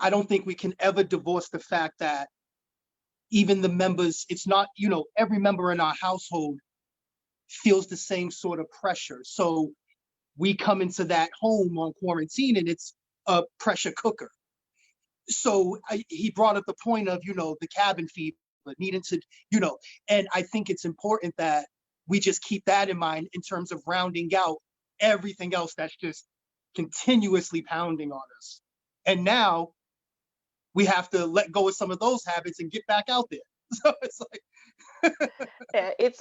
I don't think we can ever divorce the fact that even the members, it's not, you know, every member in our household feels the same sort of pressure. So we come into that home on quarantine and it's a pressure cooker. So he brought up the point of, you know, the cabin fever, needing to, you know, and I think it's important that we just keep that in mind in terms of rounding out everything else that's just continuously pounding on us. And now we have to let go of some of those habits and get back out there. So it's like, Yeah, it's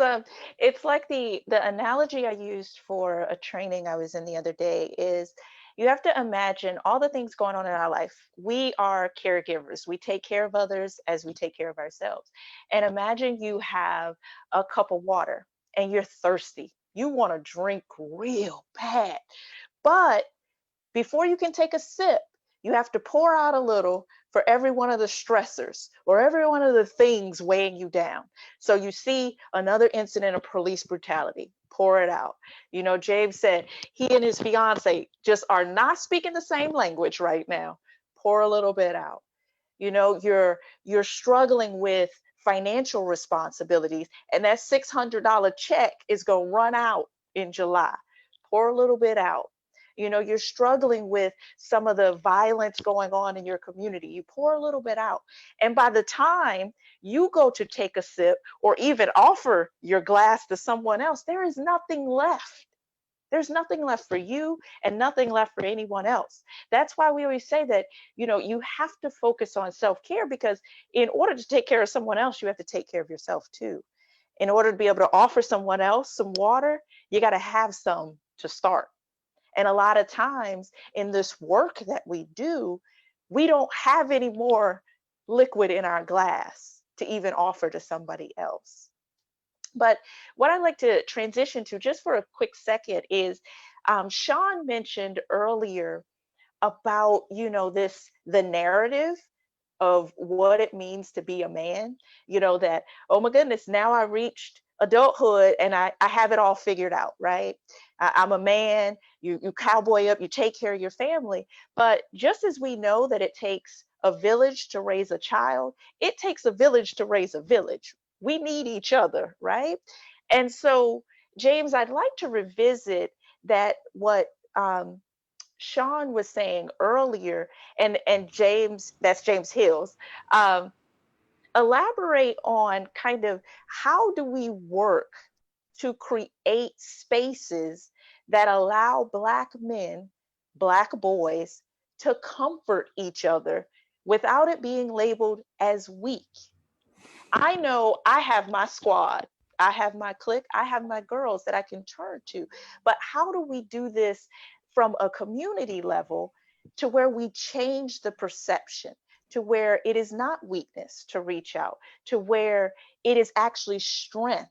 like the analogy I used for a training I was in the other day is you have to imagine all the things going on in our life. We are caregivers. We take care of others as we take care of ourselves. And imagine you have a cup of water and you're thirsty. You want to drink real bad. But before you can take a sip, you have to pour out a little for every one of the stressors or every one of the things weighing you down. So you see another incident of police brutality, pour it out. You know, James said he and his fiance just are not speaking the same language right now. Pour a little bit out. You know, you're struggling with financial responsibilities, and that $600 check is going to run out in July. Pour a little bit out. You know, you're struggling with some of the violence going on in your community. You pour a little bit out. And by the time you go to take a sip or even offer your glass to someone else, there is nothing left. There's nothing left for you and nothing left for anyone else. That's why we always say that, you know, you have to focus on self-care, because in order to take care of someone else, you have to take care of yourself too. In order to be able to offer someone else some water, you got to have some to start. And a lot of times in this work that we do, we don't have any more liquid in our glass to even offer to somebody else. But what I'd like to transition to just for a quick second is Shawn mentioned earlier about, you know, the narrative of what it means to be a man, you know, that, oh my goodness, now I reached adulthood and I have it all figured out, right? I'm a man, you cowboy up, you take care of your family. But just as we know that it takes a village to raise a child, it takes a village to raise a village. We need each other, right? And so, James, I'd like to revisit that what Shawn was saying earlier, and James, that's James Hills. Um, Elaborate on kind of how do we work to create spaces that allow Black men, Black boys to comfort each other without it being labeled as weak. I know I have my squad, I have my clique, I have my girls that I can turn to. But how do we do this from a community level to where we change the perception, to where it is not weakness to reach out, to where it is actually strength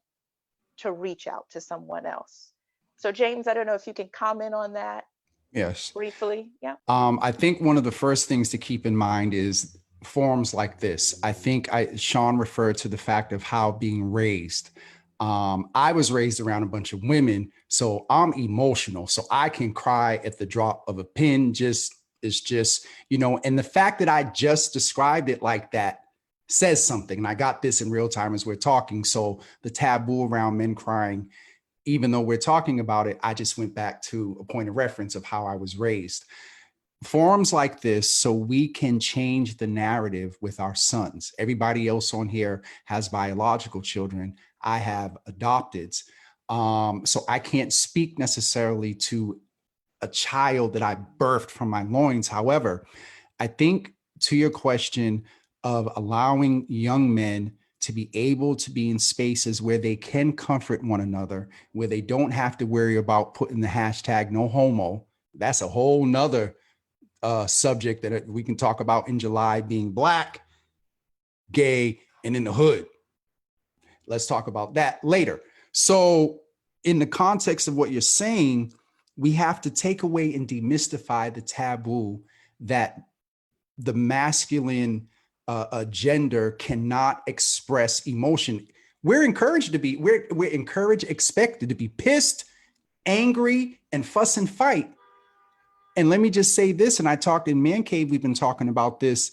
to reach out to someone else? So, James, I don't know if you can comment on that Yes. briefly. Yeah. I think one of the first things to keep in mind is forums like this. I think Shawn referred to the fact of how being raised. I was raised around a bunch of women, so I'm emotional. So I can cry at the drop of a pin. It's just, you know, and the fact that I just described it like that says something. And I got this in real time as we're talking. So the taboo around men crying, even though we're talking about it, I just went back to a point of reference of how I was raised. Forums like this, so we can change the narrative with our sons. Everybody else on here has biological children. I have adopteds. So I can't speak necessarily to a child that I birthed from my loins. However, I think to your question of allowing young men to be able to be in spaces where they can comfort one another, where they don't have to worry about putting the hashtag no homo. That's a whole nother subject that we can talk about in July, being Black, gay, and in the hood. Let's talk about that later. So in the context of what you're saying, we have to take away and demystify the taboo that the masculine gender cannot express emotion. We're encouraged to be, we're encouraged, expected to be pissed, angry, and fuss and fight. And let me just say this, and I talked in Man Cave, we've been talking about this.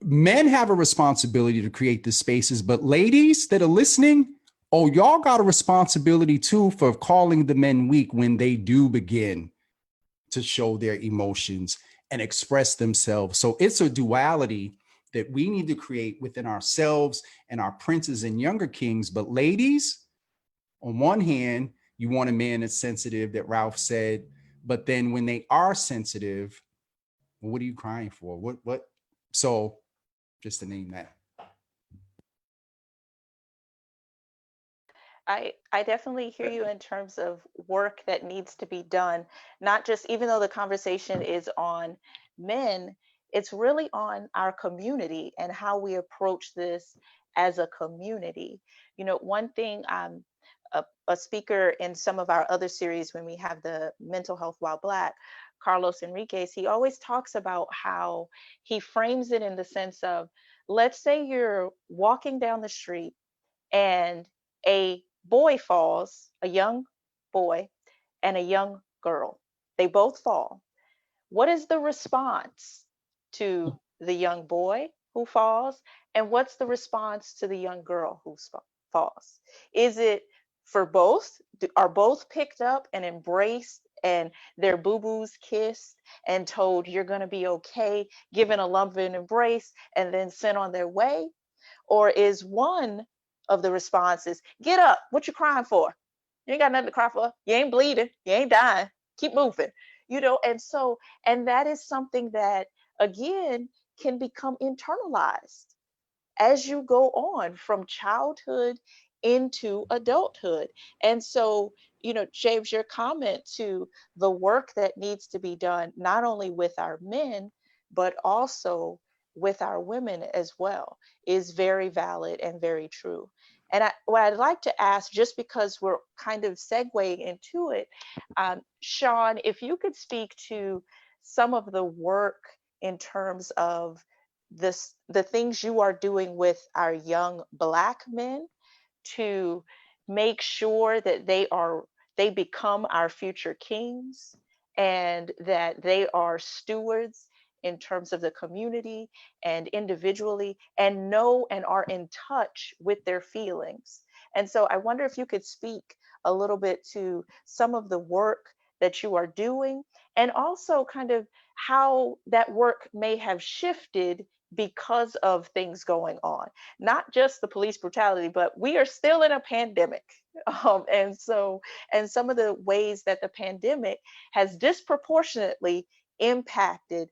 Men have a responsibility to create the spaces, but ladies that are listening, oh, y'all got a responsibility too for calling the men weak when they do begin to show their emotions and express themselves. So it's a duality that we need to create within ourselves and our princes and younger kings. But ladies, on one hand, you want a man that's sensitive, that Ralph said, but then when they are sensitive, well, what are you crying for? What? So just to name that. I definitely hear you in terms of work that needs to be done, not just, even though the conversation is on men, it's really on our community and how we approach this as a community. You know, one thing, a speaker in some of our other series, when we have the mental health while Black, Carlos Enriquez, he always talks about how he frames it in the sense of, let's say you're walking down the street and a boy falls, a young boy and a young girl. They both fall. What is the response to the young boy who falls? And what's the response to the young girl who falls? Is it for both? Are both picked up and embraced and their boo-boos kissed and told you're going to be okay, given a loving embrace, and then sent on their way? Or is one of the responses, get up, what you crying for? You ain't got nothing to cry for. You ain't bleeding, you ain't dying, keep moving. You know, and that is something that, again, can become internalized as you go on from childhood into adulthood. And so, you know, James, your comment to the work that needs to be done, not only with our men, but also with our women as well, is very valid and very true. And what I'd like to ask, just because we're kind of segueing into it, Shawn, if you could speak to some of the work in terms of the things you are doing with our young Black men to make sure that they become our future kings and that they are stewards in terms of the community and individually, and know and are in touch with their feelings. And so I wonder if you could speak a little bit to some of the work that you are doing, and also kind of how that work may have shifted because of things going on, not just the police brutality, but we are still in a pandemic. And some of the ways that the pandemic has disproportionately impacted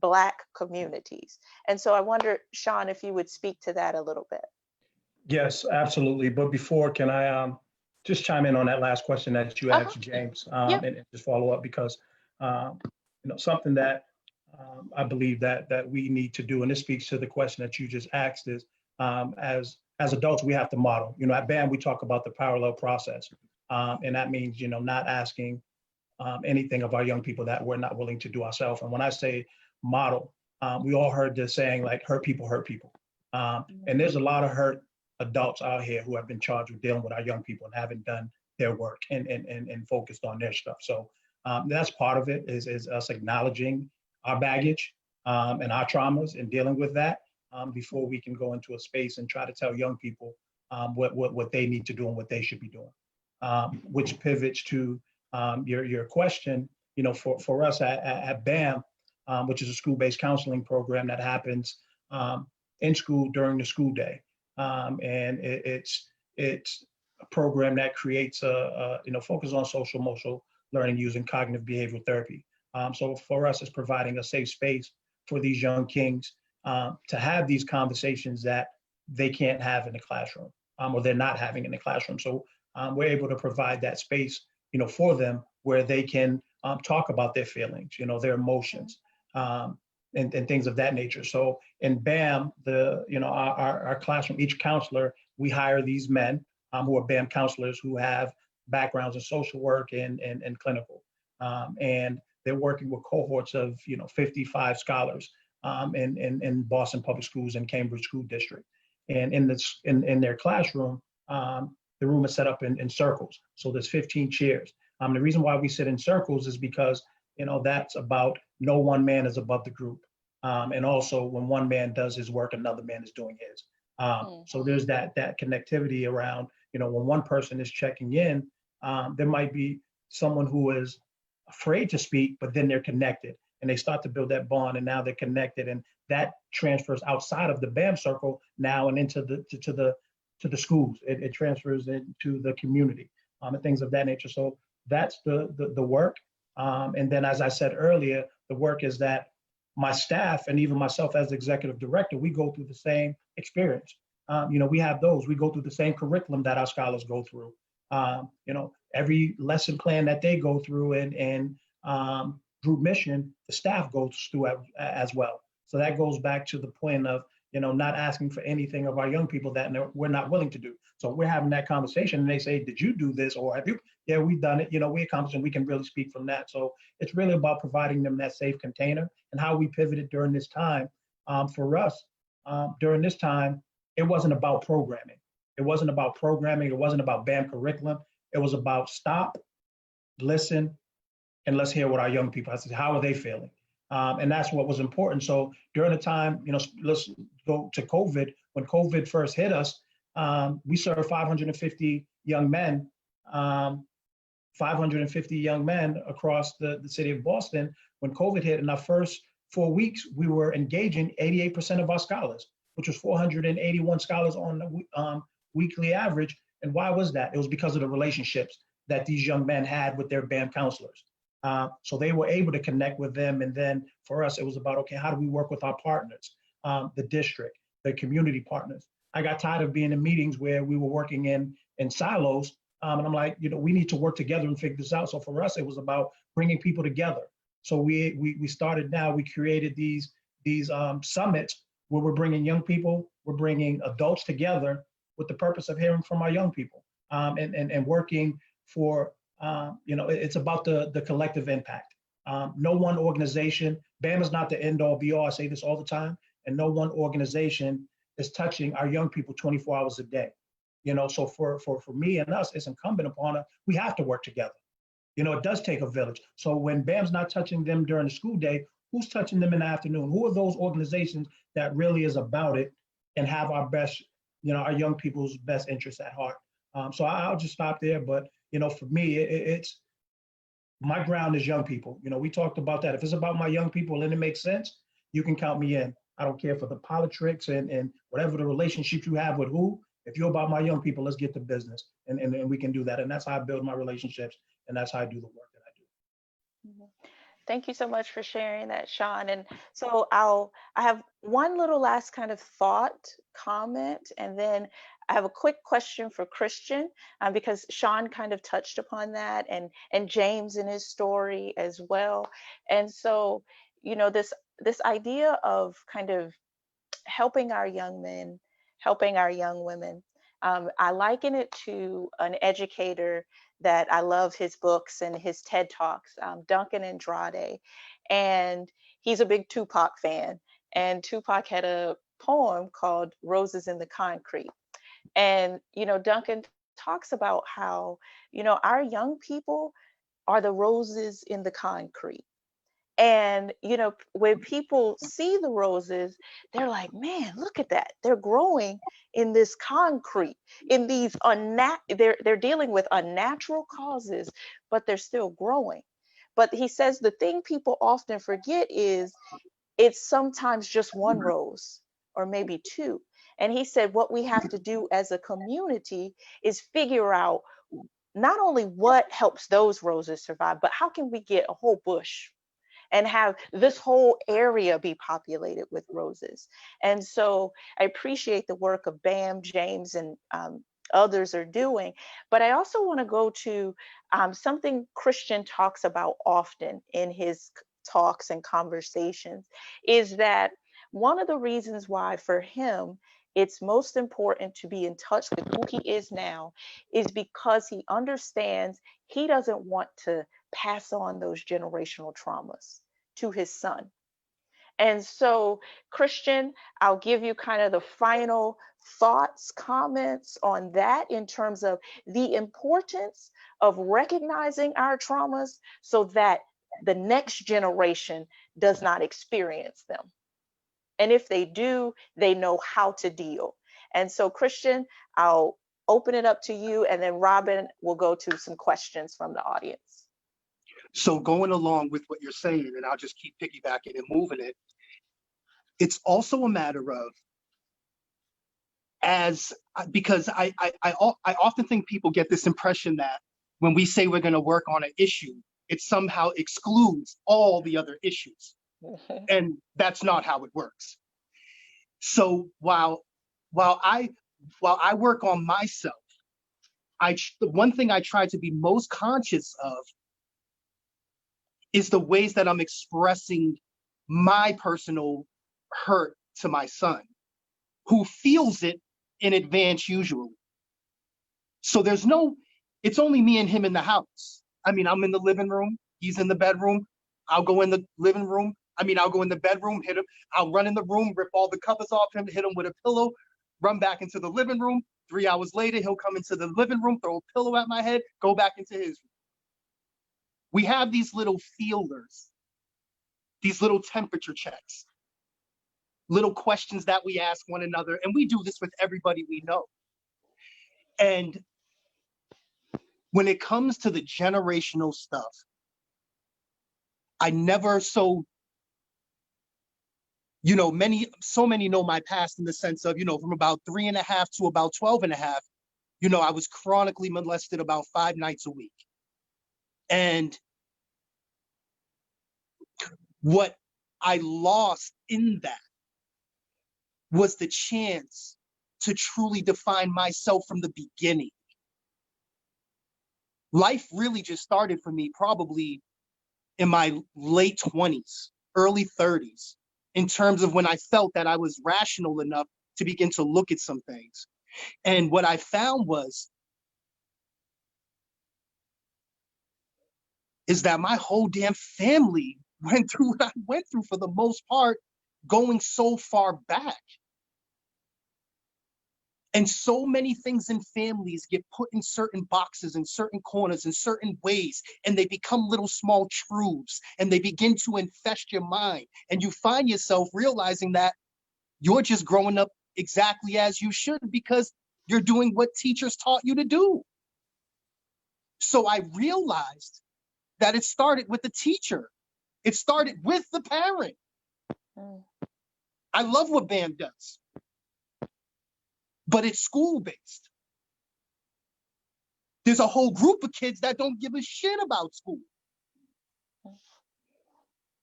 Black communities. And so I wonder, Shawn, if you would speak to that a little bit. Yes, absolutely. But before, can I just chime in on that last question that you asked, James, and just follow up, because something that I believe that we need to do, and this speaks to the question that you just asked, is as adults, we have to model. At BAM, we talk about the parallel process, and that means not asking anything of our young people that we're not willing to do ourselves. And when I say model, we all heard this saying, like, hurt people hurt people. And there's a lot of hurt adults out here who have been charged with dealing with our young people and haven't done their work and focused on their stuff. So that's part of it, is us acknowledging our baggage and our traumas and dealing with that before we can go into a space and try to tell young people what they need to do and what they should be doing. Which pivots to your question. For us at BAM, which is a school-based counseling program that happens in school during the school day. And it's a program that creates a focus on social emotional learning using cognitive behavioral therapy. So for us, it's providing a safe space for these young kings to have these conversations that they can't have in the classroom, or they're not having in the classroom. So we're able to provide that space, for them, where they can talk about their feelings, their emotions, and things of that nature. So in BAM, our classroom, each counselor, we hire these men who are BAM counselors who have backgrounds in social work and clinical. And they're working with cohorts of 55 scholars in Boston Public Schools and Cambridge School District. And in their classroom, the room is set up in circles. So there's 15 chairs. The reason why we sit in circles is because that's about no one man is above the group. And also when one man does his work, another man is doing his. So there's that connectivity around, when one person is checking in, there might be someone who is afraid to speak, but then they're connected and they start to build that bond, and now they're connected, and that transfers outside of the BAM circle now and into the schools. It transfers into the community and things of that nature. So that's the work. And then, as I said earlier, the work is that my staff and even myself as executive director, we go through the same experience. We have those. We go through the same curriculum that our scholars go through. Every lesson plan that they go through and group mission, the staff goes through as well. So that goes back to the point of, not asking for anything of our young people that we're not willing to do. So we're having that conversation and they say, did you do this? Or have you? Yeah, we've done it. We accomplished and we can really speak from that. So it's really about providing them that safe container and how we pivoted during this time. For us, during this time, it wasn't about programming. It wasn't about programming. It wasn't about BAM curriculum. It was about stop, listen, and let's hear what our young people have to say. How are they feeling? And that's what was important. So during the time, let's go to COVID. When COVID first hit us, we served 550 young men, 550 young men across the city of Boston. When COVID hit, in our first 4 weeks, we were engaging 88% of our scholars, which was 481 scholars on the weekly average. And why was that? It was because of the relationships that these young men had with their BAM counselors. So they were able to connect with them. And then for us, it was about, okay, how do we work with our partners, the district, the community partners? I got tired of being in meetings where we were working in silos. And I'm like, we need to work together and figure this out. So for us, it was about bringing people together. So we started now, we created these summits where we're bringing young people, we're bringing adults together with the purpose of hearing from our young people and working for, it's about the collective impact. No one organization, BAM is not the end all be all, I say this all the time, and no one organization is touching our young people 24 hours a day. So for me and us, it's incumbent upon us, we have to work together. It does take a village. So when BAM's not touching them during the school day, who's touching them in the afternoon? Who are those organizations that really is about it and have our best, our young people's best interests at heart? So I'll just stop there. But, for me, it's my ground is young people. We talked about that. If it's about my young people and it makes sense, you can count me in. I don't care for the politics and whatever the relationship you have with who. If you're about my young people, let's get to business. And we can do that. And that's how I build my relationships. And that's how I do the work that I do. Mm-hmm. Thank you so much for sharing that, Shawn. And so I have one little last kind of thought, comment, and then I have a quick question for Christian, because Shawn kind of touched upon that, and James in his story as well. And so, this idea of kind of helping our young men, helping our young women, I liken it to an educator that I love his books and his TED Talks, Duncan Andrade. And he's a big Tupac fan. And Tupac had a poem called Roses in the Concrete. And, Duncan talks about how, our young people are the roses in the concrete. And, when people see the roses, they're like, man, look at that. They're growing in this concrete, in these they're dealing with unnatural causes, but they're still growing. But he says the thing people often forget is it's sometimes just one rose or maybe two. And he said what we have to do as a community is figure out not only what helps those roses survive, but how can we get a whole bush and have this whole area be populated with roses. And so I appreciate the work of BAM, James, and others are doing. But I also want to go to something Christian talks about often in his talks and conversations, is that one of the reasons why for him it's most important to be in touch with who he is now is because he understands he doesn't want to pass on those generational traumas to his son. And so, Christian, I'll give you kind of the final thoughts, comments on that in terms of the importance of recognizing our traumas so that the next generation does not experience them. And if they do, they know how to deal. And so, Christian, I'll open it up to you, and then Robin will go to some questions from the audience. So going along with what you're saying, and I'll just keep piggybacking and moving it, it's also a matter of, because I often think people get this impression that when we say we're going to work on an issue, it somehow excludes all the other issues. And that's not how it works. So while I while I work on myself, the one thing I try to be most conscious of is the ways that I'm expressing my personal hurt to my son, who feels it in advance usually. So it's only me and him in the house. I mean, I'm in the living room, he's in the bedroom. I'll go in the living room. I'll go in the bedroom, hit him. I'll run in the room, rip all the covers off him, hit him with a pillow, run back into the living room. 3 hours later, he'll come into the living room, throw a pillow at my head, go back into his room. We have these little feelers, these little temperature checks, little questions that we ask one another. And we do this with everybody we know. And when it comes to the generational stuff, I never so many know my past in the sense of, from about 3.5 to about 12.5, I was chronically molested about 5 nights a week. And what I lost in that was the chance to truly define myself from the beginning. Life really just started for me probably in my late 20s, early 30s, in terms of when I felt that I was rational enough to begin to look at some things. And what I found is that my whole damn family went through what I went through for the most part, going so far back. And so many things in families get put in certain boxes, in certain corners, in certain ways, and they become little small truths, and they begin to infest your mind. And you find yourself realizing that you're just growing up exactly as you should because you're doing what teachers taught you to do. So I realized that it started with the teacher. It started with the parent. I love what BAM does, but it's school-based. There's a whole group of kids that don't give a shit about school.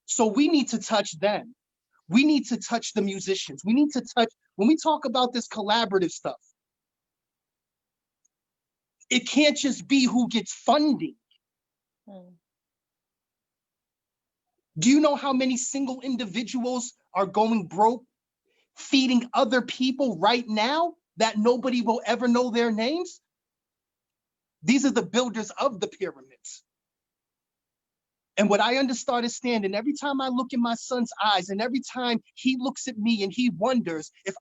So we need to touch them. We need to touch the musicians. We need to touch, when we talk about this collaborative stuff, it can't just be who gets funding. Do you know how many single individuals are going broke, feeding other people right now that nobody will ever know their names? These are the builders of the pyramids. And what I understand, every time I look in my son's eyes, and every time he looks at me and he wonders if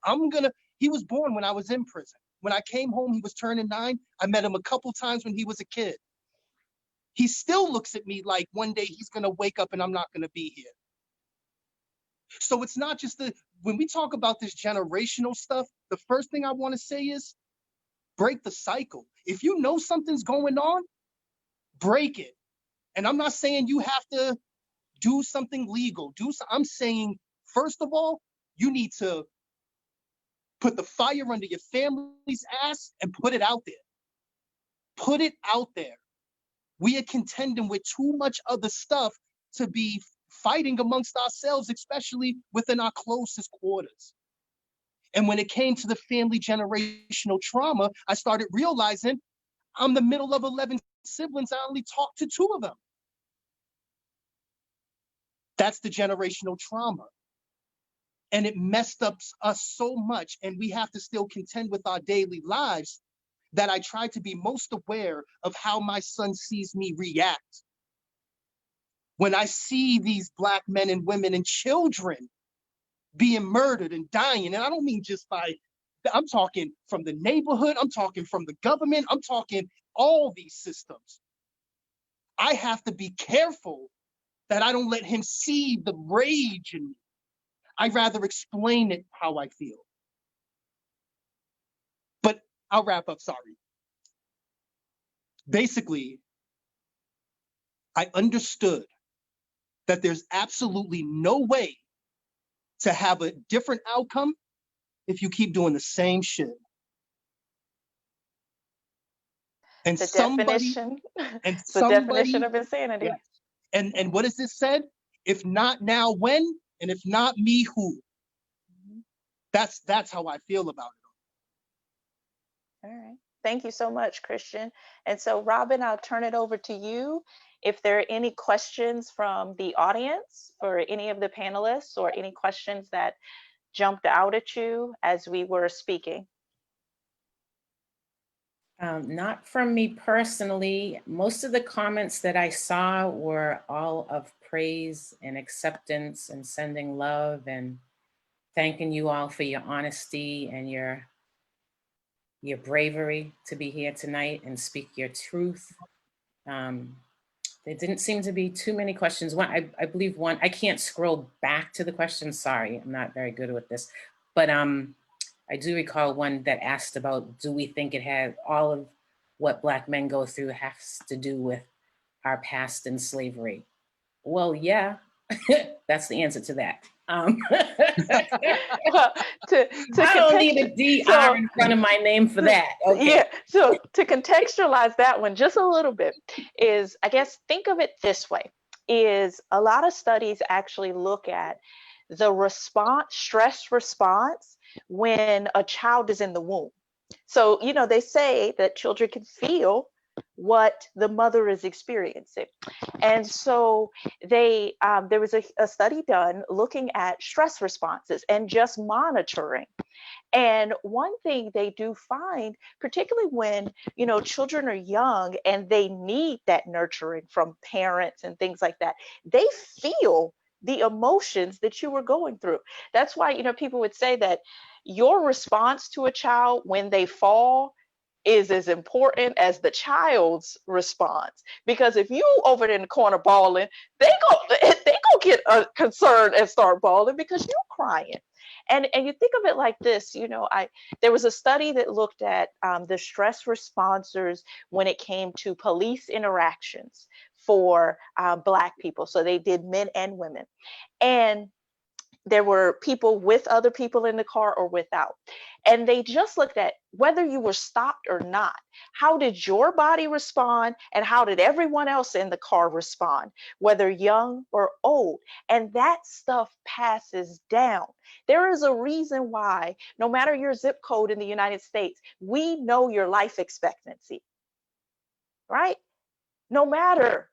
he was born when I was in prison. When I came home, he was turning 9. I met him a couple times when he was a kid. He still looks at me like one day he's gonna wake up and I'm not gonna be here. So it's not just when we talk about this generational stuff, the first thing I wanna say is break the cycle. If you know something's going on, break it. And I'm not saying you have to do something legal. I'm saying, first of all, you need to put the fire under your family's ass and put it out there. Put it out there. We are contending with too much other stuff to be fighting amongst ourselves, especially within our closest quarters. And when it came to the family generational trauma, I started realizing I'm the middle of 11 siblings. I only talked to 2 of them. That's the generational trauma. And it messed up us so much. And we have to still contend with our daily lives that I try to be most aware of how my son sees me react. When I see these Black men and women and children being murdered and dying, and I don't mean just I'm talking from the neighborhood, I'm talking from the government, I'm talking all these systems. I have to be careful that I don't let him see the rage in me. I'd rather explain it how I feel. But I'll wrap up, sorry. Basically, I understood that there's absolutely no way to have a different outcome if you keep doing the same shit. And The definition of insanity. Yeah. And what is this said? If not now, when? And if not me, who? That's how I feel about it. All right. Thank you so much, Christian. And so, Robin, I'll turn it over to you. If there are any questions from the audience for any of the panelists, or any questions that jumped out at you as we were speaking. Not from me personally. Most of the comments that I saw were all of praise and acceptance and sending love and thanking you all for your honesty and your bravery to be here tonight and speak your truth. There didn't seem to be too many questions. One, I believe one, I can't scroll back to the question. Sorry, I'm not very good with this. But I do recall one that asked about, do we think it had all of what Black men go through has to do with our past in slavery? Well, yeah, that's the answer to that. Well, I don't need a DR in front of my name for that. Okay. Yeah, so to contextualize that one just a little bit is, I guess, think of it this way, is a lot of studies actually look at the response, stress response when a child is in the womb. So, you know, they say that children can feel what the mother is experiencing. And so there was a study done looking at stress responses and just monitoring. And one thing they do find, particularly when, you know, children are young and they need that nurturing from parents and things like that, they feel the emotions that you were going through. That's why, you know, people would say that your response to a child when they fall is as important as the child's response. Because if you over in the corner bawling, they go get concerned and start bawling because you're crying. And you think of it like this, you know, there was a study that looked at the stress responders when it came to police interactions for Black people. So they did men and women. And there were people with other people in the car or without. And they just looked at whether you were stopped or not. How did your body respond? And how did everyone else in the car respond, whether young or old? And that stuff passes down. There is a reason why, no matter your zip code in the United States, we know your life expectancy, right? No matter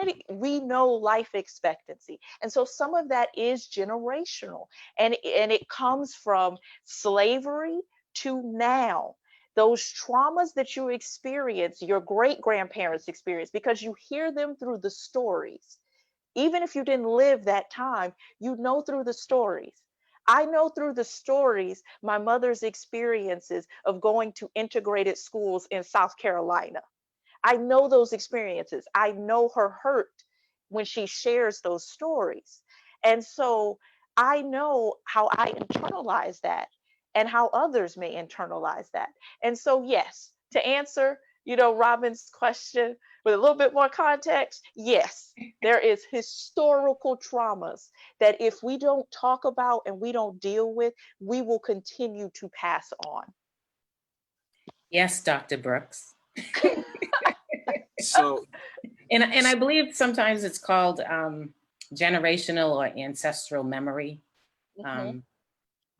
any, we know life expectancy. And so some of that is generational, and it comes from slavery to now. Those traumas that you experience, your great grandparents experience, because you hear them through the stories. Even if you didn't live that time, you know through the stories. I know through the stories my mother's experiences of going to integrated schools in South Carolina. I know those experiences. I know her hurt when she shares those stories. And so I know how I internalize that and how others may internalize that. And so, yes, to answer, you know, Robin's question with a little bit more context, yes, there is historical traumas that if we don't talk about and we don't deal with, we will continue to pass on. Yes, Dr. Brooks. So, and I believe sometimes it's called generational or ancestral memory.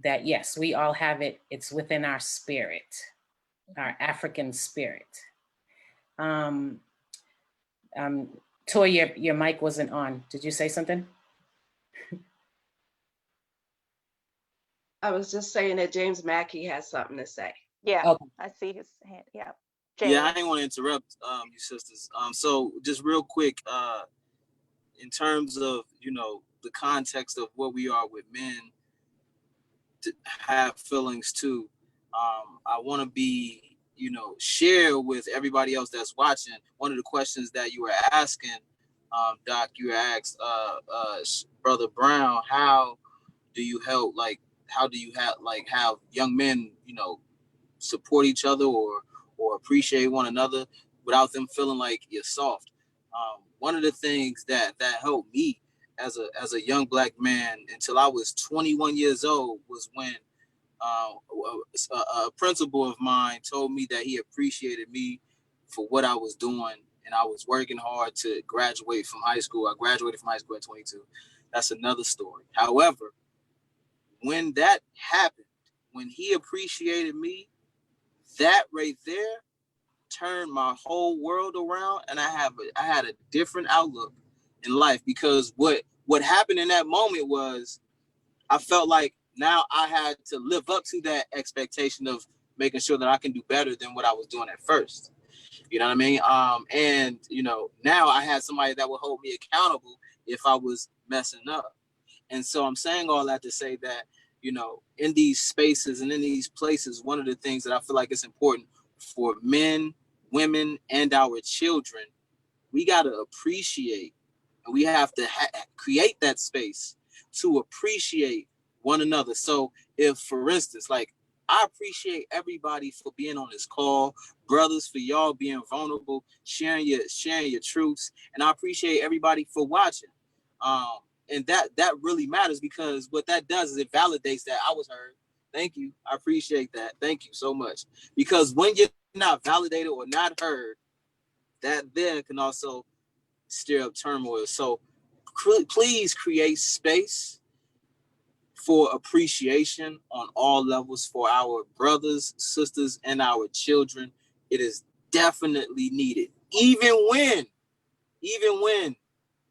That yes, we all have it. It's within our spirit, our African spirit. Toy, your mic wasn't on. Did you say something? I was just saying that James Mackey has something to say. Yeah, okay. I see his hand. Yeah. James. Yeah, I didn't want to interrupt you sisters. So just real quick, in terms of, you know, the context of what we are with men to have feelings too, I want to be, you know, share with everybody else that's watching. One of the questions that you were asking, Doc, you asked Brother Brown, how do you help, like, how do you have young men, you know, support each other or appreciate one another without them feeling like you're soft. One of the things that helped me as a young Black man until I was 21 years old was when a principal of mine told me that he appreciated me for what I was doing, and I was working hard to graduate from high school. I graduated from high school at 22. That's another story. However, when that happened, when he appreciated me, that right there turned my whole world around, and I had a different outlook in life, because what happened in that moment was I felt like now I had to live up to that expectation of making sure that I can do better than what I was doing at first. You know what I mean? And you know, now I had somebody that would hold me accountable if I was messing up. And so I'm saying all that to say that, you know, in these spaces and in these places, one of the things that I feel like is important for men, women, and our children, we got to appreciate, and we have to create that space to appreciate one another. So if, for instance, like, I appreciate everybody for being on this call, brothers, for y'all being vulnerable, sharing your truths, and I appreciate everybody for watching. And that really matters, because what that does is it validates that I was heard. Thank you. I appreciate that. Thank you so much. Because when you're not validated or not heard, that there can also stir up turmoil. So please create space for appreciation on all levels for our brothers, sisters, and our children. It is definitely needed. Even when,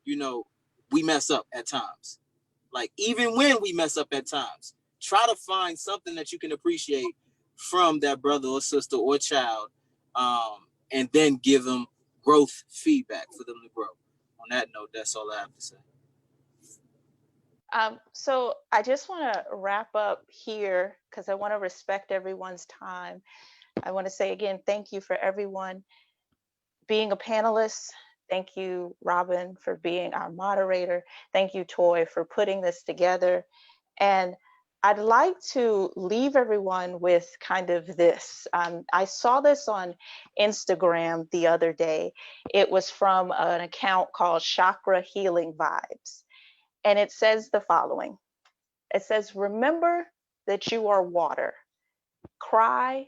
you know, we mess up at times. Like, even when we mess up at times, try to find something that you can appreciate from that brother or sister or child, and then give them growth feedback for them to grow. On that note, that's all I have to say. So I just want to wrap up here, because I want to respect everyone's time. I want to say again, thank you for everyone being a panelist. Thank you, Robin, for being our moderator. Thank you, Toy, for putting this together. And I'd like to leave everyone with kind of this. I saw this on Instagram the other day. It was from an account called Chakra Healing Vibes. And it says the following. It says, remember that you are water. Cry,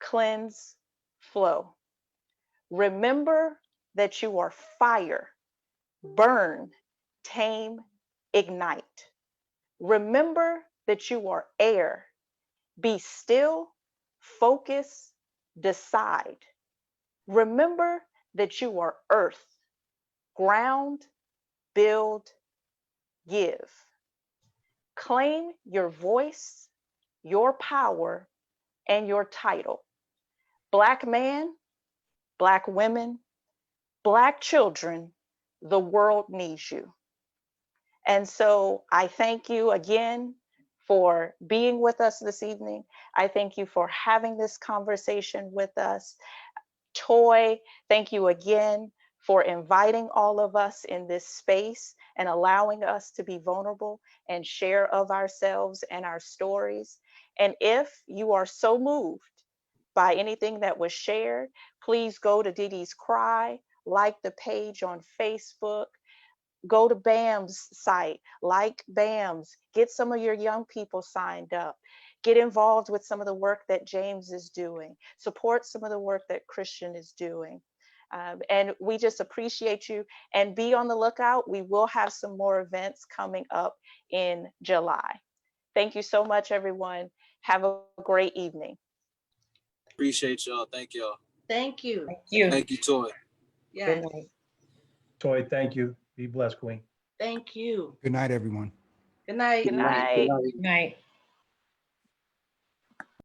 cleanse, flow. Remember that you are fire. Burn, tame, ignite. Remember that you are air. Be still, focus, decide. Remember that you are earth. Ground, build, give. Claim your voice, your power, and your title. Black man, Black women, Black children, the world needs you. And so I thank you again for being with us this evening. I thank you for having this conversation with us. Toy, thank you again for inviting all of us in this space and allowing us to be vulnerable and share of ourselves and our stories. And if you are so moved by anything that was shared, please go to DeeDee's Cry, like the page on Facebook, go to BAM's site, like BAM's, get some of your young people signed up, get involved with some of the work that James is doing, support some of the work that Christian is doing. And we just appreciate you, and be on the lookout. We will have some more events coming up in July. Thank you so much, everyone. Have a great evening. Appreciate y'all. Thank y'all. Thank you. Thank you. Thank you, Toy. Yes. Good night. Toy, thank you. Be blessed, Queen. Thank you. Good night, everyone. Good night. Good night. Good night.